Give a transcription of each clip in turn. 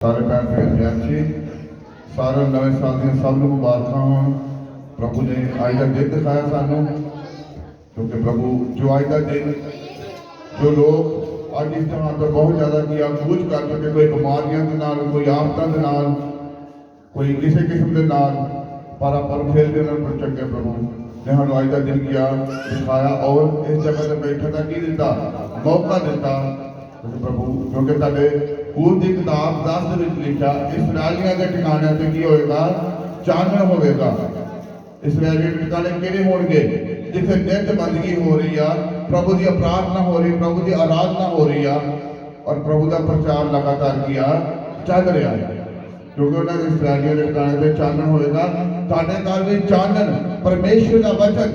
सारे भैन भैन जैन जी सारे नवे साल दी सब नूं मुबारकां होण। प्रभु ने अज का दिन दिखाया सानू, क्योंकि प्रभु जो अज का दिन जो लोग अज इस जहां पर बहुत ज़्यादा किया कूच कर चुके, कोई बीमारियों के नाल, कोई आफतों के नाल, कोई किसी किस्म के नाल, पर अपन फिर भी उन्होंने चंगे प्रभु ने सानू अज का दिन किया दिखाया और इस जगह से बैठने का की दिता मौका दिता। प्रभु क्योंकि तुहाडे कूल की किताब 10 ਦੇ ਵਿੱਚ लिखा इसराइलियों के ठिकाणों से की होएगा, चानन होगा। इसराइली ठिकाने किहड़े होणगे? जिथे नित बंदगी हो रही है, प्रभु की प्रार्थना हो रही, प्रभु की आराधना हो रही है और प्रभु का प्रचार लगातार किया चल रहा है। क्योंकि उन्होंने इसराइलियों के ठिकाने से चानन होएगा। तुहाडे घर में चानन परमेश्वर का वचन,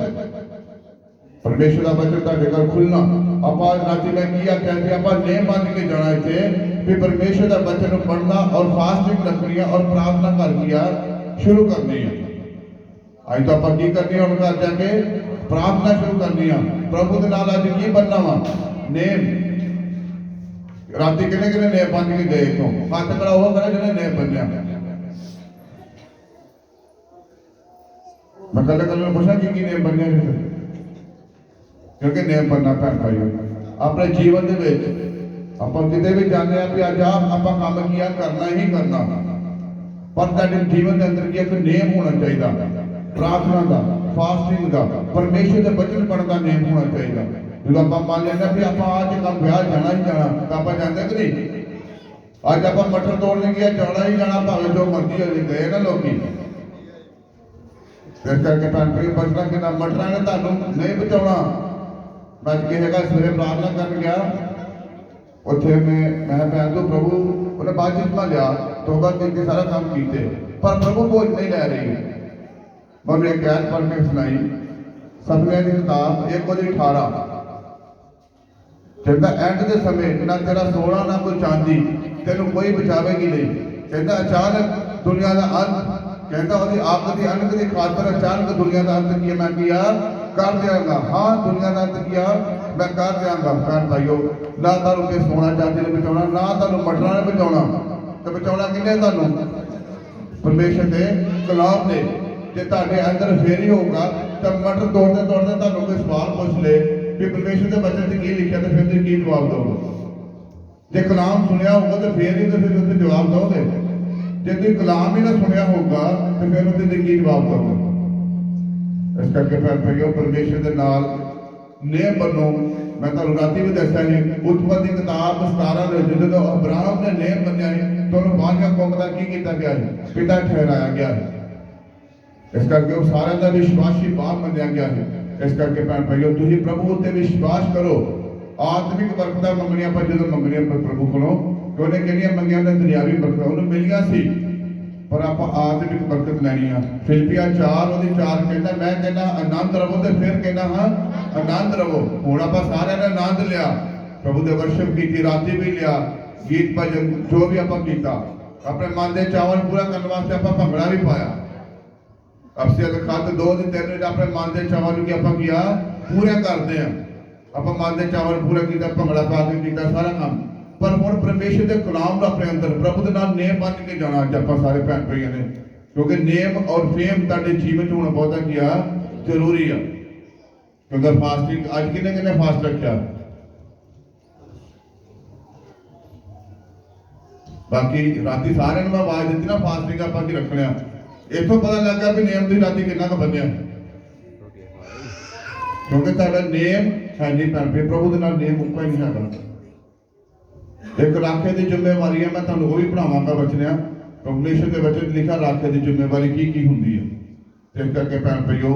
परमेश्वर का वचन तुहाडे घर खुलना। ਆਪਾਂ राती मैं किया कहते आप नेम बन के जाना इतने भी परमेश्वर का वचन पढ़ना और फास्टिंग रखनी है और प्रार्थना कर शुरू करनी है। अज तो आप की करनी है, घर जाके प्रार्थना शुरू करनी है। प्रभु के नाल अज की बनना वा नेम। राती किने किने नेम बन के गए इतों हाथ खड़ा वो करे जिन्हें नेम बनया। मैं कल कल पूछा कि नेम बनया, क्योंकि नेम बनना भैन भाइयों अपने जीवन के आप किते भी जाने भी अज आप काम किया करना ही करना, पर तेरे जीवन के अंदर एक नेम होना चाहिए, प्रार्थना का, फास्टिंग का, परमेश्वर के वचन पढ़ने का नेम होना चाहिए। जो आप मान लेना भी आप आज कम ब्याह जाना ही जाना तो आप जाते कि नहीं, अज आप मटर तोड़ने गया जाना ही जाना, भावे जो मर्जी हो गए ना लोग। इस करके भैन भाई बचना कि मटरा ने तुहानू नहीं बचाना। मैं किसी का सवेरे प्रार्थना कर गया, उत्थे मैं भैन तो प्रभु उन्हें बातचीत लिया तोबा करके सारा काम किए, पर प्रभु भोज नहीं लै रही। मैं उन्हें एक ऐत पढ़ के सुनाई, सतवें की किताब 1:18 कहता एंड के समय ना तेरा सोना ना कोई चांदी तेन कोई बचावेगी नहीं। कहता अचानक दुनिया का अंत, कहता वो आग की अंत की खातर अचानक दुनिया का अंत किया मैं किया कर देंगा। हाँ दुनिया का अंत किया मैं कर देंगा। भैन भाइयों ना तुहानू के सोना चांदी ने बचाना, ना तुहानू मटरा ने बचाना, तो बचाना किने तुहानू? परमेश्वर के कलाम ने। जे तुहाडे अंदर फेर ही होगा तो मटर तोड़ते तोड़ते तुहानू कोई सवाल पूछ ले कि परमेश्वर के वचन से की लिखा, तो फिर तुसीं की जवाब दोगे? जे कलाम सुनिया होगा तो फिर ही तो फिर उससे जवाब दोगे। जे तुसीं कलाम ही ना सुनिया होगा तो फिर उससे की जवाब दोगे? इस करके भैन भाइयों परमेश्वर के नाल नेम बनो। मैं तुहानू राती भी दस्या है उत्पत्ति किताब 17 जो अब्राहम ने नेम बनिया है तो उन्होंने बारह कौम का की किया गया है, पिता ठहराया गया है। इस करके वो सारे का विश्वासी बाप बनिया गया है। इस करके भैन भाइयों तुसीं प्रभु उत्ते विश्वास करो। आत्मिक बरकतां मंगनियां पर जो मंगनियां पर प्रभु को उन्हें कहनियां मंगिया ने दुनियावी बरकतां उन्हें मिलिया सी, पर आप आत्मिक बरकत लैनी है। फिलिपिया 4:4 कहता मैं कहना आनंद रवो, तो फिर कहना हाँ आनंद रवो। हुण आप सारे ने आनंद लिया, प्रभु के वर्शिप की राती भी लिया, गीत भजन जो भी आप किया, अपने मन के चावल पूरा करने वास्ते आप भंगड़ा भी पाया। अफसिया के खत 2:3 अपने मन के चावल की आप किया पूरे करते हैं, आप मन के चावल पूरा किया, भंगड़ा पा के किया सारा काम। पर हुण परमेश्वर के गुलाम का अपने अंदर प्रभु के नाल नेम बन के जाना अज आप सारे भैन भाइयों ने, क्योंकि नेम और फेम तुहाडे जीवन होना बहुत किया जरूरी है। क्योंकि फास्टिंग अज किने किने फास्ट रखा, बाकी राती सारे मैं आवाज दी ना फास्टिंग आप रखने, इतों पता लगा भी नेम की राती कितना का बनया, क्योंकि तुहाडा नेम है नहीं भैन भाई, प्रभु के नाल नेम मुक्का ही नहीं है। एक राखे की जिम्मेवारी है, मैं तुहानू वो भी पढ़ावांगा बचनिया। परमेश्वर के वचन लिखा राखे की जिम्मेवारी की होंदी है। इस करके भैन भाइयों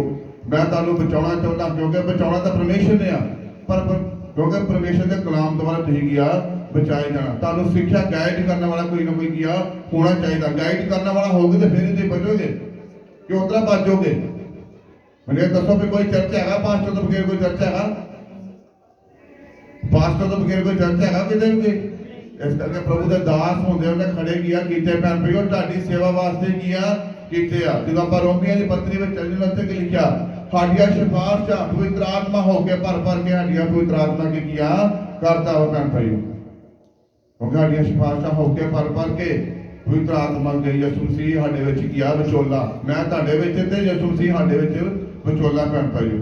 मैं तुहानू बचाना चाहता, क्योंकि बचाना तो परमेश्वर ने आ, पर क्योंकि परमेश्वर के कलाम द्वारा तुसीं किया बचाए जाना। तुहानू शिक्षा गाइड करने वाला कोई ना कोई किया होना चाहिए। गाइड करने वाला होगा तो फिर ही बचोगे कि उतना बचोगे। मुझे दसो भी कोई चर्च है पास्टर तो बगैर कोई चर्च है, पास्टर तो बगैर कोई चर्च है कितने भी। इस करके प्रभु के दास होंदे उन्हें खड़े किया कीते भैन भाइयों तुहाडी सेवा वास्ते किया कीते आ। जो आप रोमियो की पत्री में चलने वास्ते की लिखा हाडिया सिफारिश पवित्र आत्मा होके भर भर के हाडिया पवित्र आत्मा के किया करता हो भैन भाइयों, क्योंकि हाडिया सिफारिशां होके भर भर के ਪਵਿੱਤਰ ਆਤਮਾ ਗਈ ਯਿਸੂ ਮਸੀਹ ਸਾਡੇ ਵਿੱਚ ਗਿਆ ਵਿਚੋਲਾ। ਮੈਂ ਤੁਹਾਡੇ ਵਿੱਚ ਤੇ ਯਿਸੂ ਮਸੀਹ ਸਾਡੇ ਵਿੱਚ ਵਿਚੋਲਾ ਭੈਣ ਭਾਈਓ।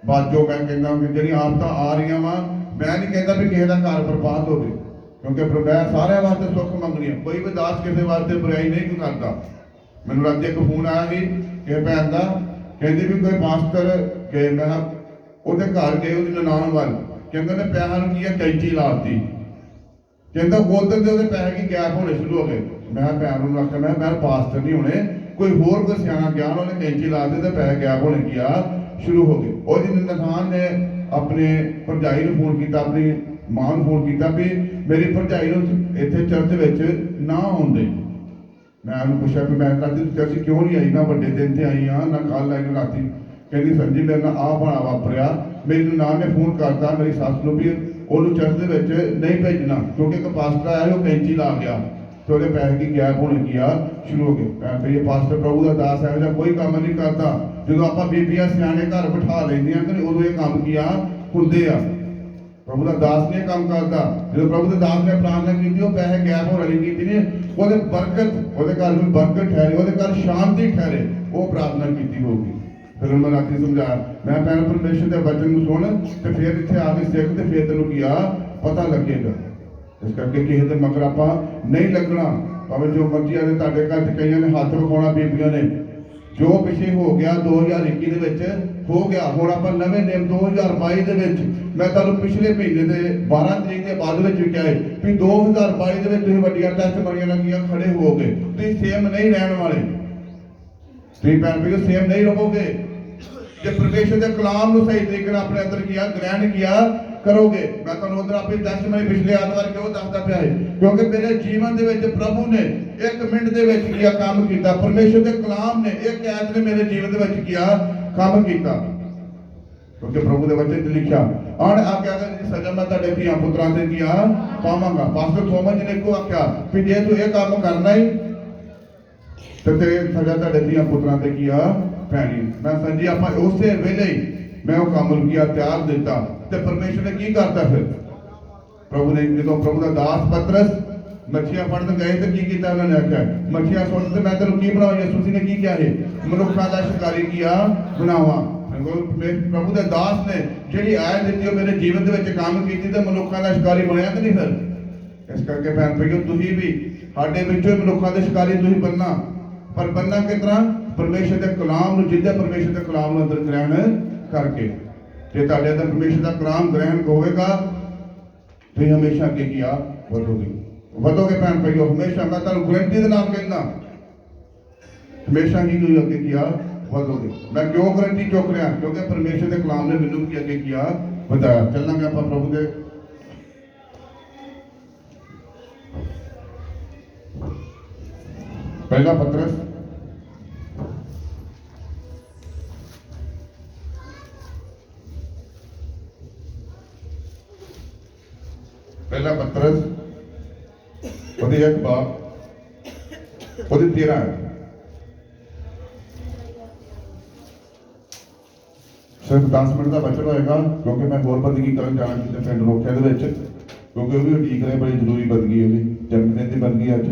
ਬਾਜੋ ਮੈਂ ਕਹਿੰਦਾ ਕਿ ਜਿਹੜੀ ਆਫਤਾਂ ਆ ਰਹੀਆਂ ਵਾ, ਮੈਂ ਨਹੀਂ ਕਹਿੰਦਾ ਵੀ ਕਿਸੇ ਦਾ ਘਰ ਬਰਬਾਦ ਹੋਵੇ, ਕਿਉਂਕਿ ਮੈਂ ਸਾਰਿਆਂ ਵਾਸਤੇ ਸੁੱਖ ਮੰਗਣੀ ਆ। ਕੋਈ ਵੀ ਦਾਸ ਕਿਸੇ ਵਾਸਤੇ ਬੁਰਾਈ ਨਹੀਂ ਕਰਦਾ। ਮੈਨੂੰ ਰਾਤੀ ਇੱਕ ਫੋਨ ਆਇਆ ਸੀ ਕਿ ਭੈਣ ਦਾ, ਕਹਿੰਦੀ ਵੀ ਕੋਈ ਮਾਸਟਰ ਕਿ ਮੈਂ ਉਹਦੇ ਘਰ ਗਏ, ਉਹਦੀ ਨਨਾਣ ਵੱਲ, ਕਹਿੰਦੇ ਨੇ ਪੈਸਿਆਂ ਨੂੰ ਕੀ ਹੈ ਕੈਂਚੀ ਲਾਤੀ। ਕਹਿੰਦਾ ਉਧਰ ਦੇ ਉਹਦੇ ਪੈਸੇ ਕੀ ਗੈਪ ਹੋਣੇ ਸ਼ੁਰੂ ਹੋ ਗਏ। ਮੈਂ ਭੈਣ ਨੂੰ ਆਖਿਆ ਮੈਂ ਪਾਸਟਰ ਨਹੀਂ ਹੋਣੇ, ਕੋਈ ਹੋਰ ਕੋਈ ਸਿਆਣਾ ਗਿਆਨ, ਉਹਨੇ ਕੈਂਚੀ ਲਾਤੀ ਤੇ ਪੈਸੇ ਗੈਪ ਹੋਣੇ ਕੀ ਆ ਸ਼ੁਰੂ ਹੋ ਗਏ। ਉਹਦੀ ਨਨਾਣ ਨੇ ਆਪਣੇ ਭਰਜਾਈ ਨੂੰ ਫੋਨ ਕੀਤਾ, ਆਪਣੀ ਮਾਂ ਨੂੰ ਫੋਨ ਕੀਤਾ ਵੀ ਮੇਰੀ ਭਰਜਾਈ ਨੂੰ ਇੱਥੇ ਚਰਚ ਵਿੱਚ ਨਾ ਆਉਂਦੇ। ਮੈਂ ਉਹਨੂੰ ਪੁੱਛਿਆ ਵੀ ਮੈਂ ਕਹਿੰਦੀ ਤੂੰ ਚਰਚ ਕਿਉਂ ਨਹੀਂ ਆਈ, ਨਾ ਵੱਡੇ ਦਿਨ ਤੇ ਆਈ ਆ, ਨਾ ਕੱਲ ਆਈ, ਨਾ ਰਾਤੀ। ਕਹਿੰਦੀ ਸਰ ਜੀ ਮੇਰੇ ਨਾਲ ਆਹ ਬਣਾ ਵਾਪਰਿਆ, ਮੇਰੀ ਨਨਾਣ ਨੇ ਫੋਨ ਕਰਤਾ ਮੇਰੀ ਸੱਸ ਨੂੰ ਵੀ ਉਹਨੂੰ ਚਰਚ ਦੇ ਵਿੱਚ ਨਹੀਂ ਭੇਜਣਾ, ਕਿਉਂਕਿ ਇੱਕ ਪਾਸਟਰ ਆਇਆ ਉਹ ਕੈਂਚੀ ਲਾ ਗਿਆ ਤੇ ਉਹਦੇ ਪੈਸੇ ਕੀ ਗੈਪ ਹੋਣੇ ਕੀ ਆ ਸ਼ੁਰੂ ਹੋ ਗਏ। ਮੈਂ ਕਿਹਾ ਇਹ ਪਾਸਟਰ ਪ੍ਰਭੂ ਦਾ ਦਾਸ ਇਹੋ ਜਿਹਾ ਕੋਈ ਕੰਮ ਨਹੀਂ ਕਰਦਾ। ਜਦੋਂ ਆਪਾਂ ਬੀਬੀਆਂ ਸਿਆਣੇ ਘਰ ਬਿਠਾ ਲੈਂਦੀਆਂ ਕਿ ਉਦੋਂ ਇਹ ਕੰਮ ਕੀ ਆ ਹੁੰਦੇ ਆ। ਪ੍ਰਭੂ ਦਾ ਦਾਸ ਨੇ ਕੰਮ ਕਰਦਾ। ਜਦੋਂ ਪ੍ਰਭੂ ਦੇ ਦਾਸ ਨੇ ਪ੍ਰਾਰਥਨਾ ਕੀਤੀ, ਉਹ ਪੈਸੇ ਗੈਪ ਹੋਣ ਵਾਲੀ ਕੀਤੀ ਨੇ, ਉਹਦੇ ਬਰਕਤ, ਉਹਦੇ ਘਰ ਵਿੱਚ ਬਰਕਤ ਠਹਿਰੇ, ਉਹਦੇ ਘਰ ਸ਼ਾਂਤੀ ਠਹਿਰੇ, ਉਹ ਪ੍ਰਾਰਥਨਾ ਕੀਤੀ ਹੋਊਗੀ। ਫਿਰ ਮੈਂ ਰਾਤੀ ਸਮਝਾਇਆ, ਮੈਂ ਭੈਣ ਪਰਮੇਸ਼ਰ ਦੇ ਵਚਨ ਨੂੰ ਸੁਣ ਤੇ ਫਿਰ ਇੱਥੇ ਆ ਕੇ ਸਿੱਖ ਤੇ ਫਿਰ ਤੈਨੂੰ ਕੀ ਆ ਪਤਾ ਲੱਗੇਗਾ। ਇਸ ਕਰਕੇ ਕਿਸੇ ਦੇ ਮਗਰ ਆਪਾਂ ਨਹੀਂ ਲੱਗਣਾ, ਭਾਵੇਂ ਜੋ ਮਰਜ਼ੀ ਆਵੇ। ਤੁਹਾਡੇ ਘਰ 'ਚ ਕਈਆਂ ਨੇ ਹੱਥ ਵਿਖਾਉਣਾ, ਬੀਬੀਆਂ ਨੇ, ਜੋ ਪਿੱਛੇ ਹੋ ਗਿਆ 2021 ਦੇ ਵਿੱਚ ਹੋ ਗਿਆ। ਹੁਣ ਆਪਾਂ ਨਵੇਂ ਨਿਯਮ 2022 ਦੇ ਵਿੱਚ, ਮੈਂ ਤੁਹਾਨੂੰ ਪਿਛਲੇ ਮਹੀਨੇ ਦੇ 12 ਤਰੀਕ ਦੇ ਬਾਅਦ ਵਿੱਚ ਵੀ ਕਿਹਾ ਹੈ ਵੀ 2022 ਦੇ ਵਿੱਚ ਤੁਸੀਂ ਵੱਡੀਆਂ ਟੈਸਟ ਬਣੀਆਂ ਲੱਗੀਆਂ ਖੜੇ ਹੋ ਗਏ। ਤੁਸੀਂ ਸੇਮ ਨਹੀਂ ਰਹਿਣ ਵਾਲੇ, ਤੁਸੀਂ ਭੈਣ ਭਾਈਓ ਸੇਮ ਨਹੀਂ ਰਹੋਗੇ। ਜੇ ਪਰਮੇਸ਼ਰ ਦੇ ਕਲਾਮ ਨੂੰ ਸਹੀ ਤਰੀਕੇ ਨਾਲ ਆਪਣੇ ਅੰਦਰ ਕੀਆ ਗ੍ਰਹਿਣ ਕੀਆ ਕਰੋਗੇ। ਮੈਂ ਤੁਹਾਨੂੰ ਉਧਰ ਆਪਣੀ ਟੈਸਟਮਨੀ ਪਿਛਲੇ ਐਤਵਾਰ ਕਿਉਂ ਦੱਸਦਾ ਪਿਆ ਹੈ, ਕਿਉਂਕਿ ਮੇਰੇ ਜੀਵਨ ਦੇ ਵਿੱਚ ਪ੍ਰਭੂ ਨੇ 1 ਮਿੰਟ ਦੇ ਵਿੱਚ ਕੀਆ ਕੰਮ ਕੀਤਾ। ਪਰਮੇਸ਼ਰ ਦੇ ਕਲਾਮ ਨੇ, ਇੱਕ ਐਤ ਨੇ ਮੇਰੇ ਜੀਵਨ ਦੇ ਵਿੱਚ ਕੀਆ ਕੰਮ ਕੀਤਾ, ਕਿਉਂਕਿ ਪ੍ਰਭੂ ਦੇ ਵਚਨ 'ਚ ਲਿਖਿਆ ਅਣ ਆਗਿਆਕਾਰੀ ਦੀ ਸਜ਼ਾ ਮੈਂ ਤੁਹਾਡੇ ਧੀਆਂ ਪੁੱਤਰਾਂ ਤੇ ਕੀਆ ਪਾਵਾਂਗਾ। ਪਾਸਟਰ ਥੋਮਸ ਜੀ ਨੇ ਕੋ ਆਖਿਆ ਵੀ ਜੇ ਤੂੰ ਇਹ ਕੰਮ ਕਰਨਾ ਹੀ ਤੇ ਤੇਰੇ ਸਜ਼ਾ ਤੁਹਾਡੇ ਧੀਆਂ ਪੁੱਤਰਾਂ ਤੇ ਕੀਆ ਪੈਣੀ। ਮੈਂ ਸੰਜੀ ਆਪਾਂ ਉਸੇ ਵੇਲੇ ਹੀ ਮੈਂ ਉਹ ਕੰਮ ਨੂੰ ਕੀਆ ਤਿਆਰ ਦਿੱਤਾ ਤੇ ਪਰਮੇਸ਼ਰ ਨੇ ਕੀ ਕਰਤਾ ਫਿਰ? ਪ੍ਰਭੂ ਨੇ ਜਦੋਂ ਪ੍ਰਭੂ ਦਾ ਦਾਸ ਪਤਰਸ ਮੱਛੀਆਂ ਫੜਨ ਗਏ ਤੇ ਕੀ ਕੀਤਾ? ਉਹਨਾਂ ਨੇ ਆਖਿਆ ਮੱਛੀਆਂ ਸੁੱਟ ਤੇ ਮੈਂ ਤੈਨੂੰ ਕੀ ਬਣਾਵਾਂ? ਯਿਸੂ ਨੇ ਕੀ ਕਿਹਾ ਹੈ? ਮਨੁੱਖਾਂ ਦਾ ਸ਼ਿਕਾਰੀ ਕੀਆ ਬਣਾਵਾਂ। ਪ੍ਰਭੂ ਦੇ ਦਾਸ ਨੇ ਜਿਹੜੀ ਆਇਤ ਦਿੱਤੀ ਉਹ ਮੇਰੇ ਜੀਵਨ ਦੇ ਵਿੱਚ ਕੰਮ ਕੀਤੀ ਤੇ ਮਨੁੱਖਾਂ ਦਾ ਸ਼ਿਕਾਰੀ ਬਣਿਆ ਕਿ ਨਹੀਂ? ਫਿਰ ਇਸ ਕਰਕੇ ਭੈਣ ਭਾਈਓ ਤੁਸੀਂ ਵੀ ਸਾਡੇ ਵਿੱਚੋਂ ਮਨੁੱਖਾਂ ਦੇ ਸ਼ਿਕਾਰੀ ਤੁਸੀਂ ਬਣਨਾ, ਪਰ ਬਣਨਾ ਕਿਸ ਤਰ੍ਹਾਂ? ਪਰਮੇਸ਼ਰ ਦੇ ਕਲਾਮ ਨੂੰ, ਜਿੱਦਾਂ ਪਰਮੇਸ਼ਰ ਦੇ ਕਲਾਮ ਨੂੰ ਅੰਦਰ ਗ੍ਰਹਿਣ ਕਰਕੇ। ਜੇ ਤੁਹਾਡੇ ਅੰਦਰ ਪਰਮੇਸ਼ਰ ਦਾ ਕਲਾਮ ਗ੍ਰਹਿਣ ਹੋਵੇਗਾ ਤੁਸੀਂ ਹਮੇਸ਼ਾ ਅੱਗੇ ਕੀ ਆ ਵਧੋਗੇ ਭੈਣ ਭਾਈਓ। ਹਮੇਸ਼ਾ ਮੈਂ ਤੁਹਾਨੂੰ ਗਰੰਟੀ ਦੇ ਨਾਲ ਕਹਿੰਦਾ ਹਮੇਸ਼ਾ ਹੀ ਤੁਸੀਂ ਅੱਗੇ ਕੀ ਆ ਵਧੋਗੇ। ਮੈਂ ਕਿਉਂ ਗਰੰਟੀ ਚੁੱਕ ਰਿਹਾ? ਕਿਉਂਕਿ ਪਰਮੇਸ਼ਰ ਦੇ ਕਲਾਮ ਨੇ ਮੈਨੂੰ ਕੀ ਅੱਗੇ ਕੀ ਆ ਵਧਾਇਆ। ਚੱਲਾਂਗੇ ਆਪਾਂ ਪ੍ਰਭੂ ਦੇ ਪਹਿਲਾ ਪਤਰਸ ਉਹਦੇ 1 ਬਾਬ ਉਹਦੇ 13 ਹੈ। ਸਿਰਫ 10 ਮਿੰਟ ਦਾ ਬਚਨ ਹੋਏਗਾ, ਕਿਉਂਕਿ ਮੈਂ ਹੋਰ ਬੰਦਗੀ ਕਰਨ ਜਾਣਾ ਕਿਤੇ ਪਿੰਡ ਰੋਕਿਆ ਦੇ ਵਿੱਚ, ਕਿਉਂਕਿ ਉਹ ਵੀ ਉਡੀਕ ਰਹੇ, ਬੜੀ ਜ਼ਰੂਰੀ ਬੰਦਗੀ ਉਹਦੀ ਜਨਮ ਦਿਨ ਦੀ ਬੰਦਗੀ ਅੱਜ।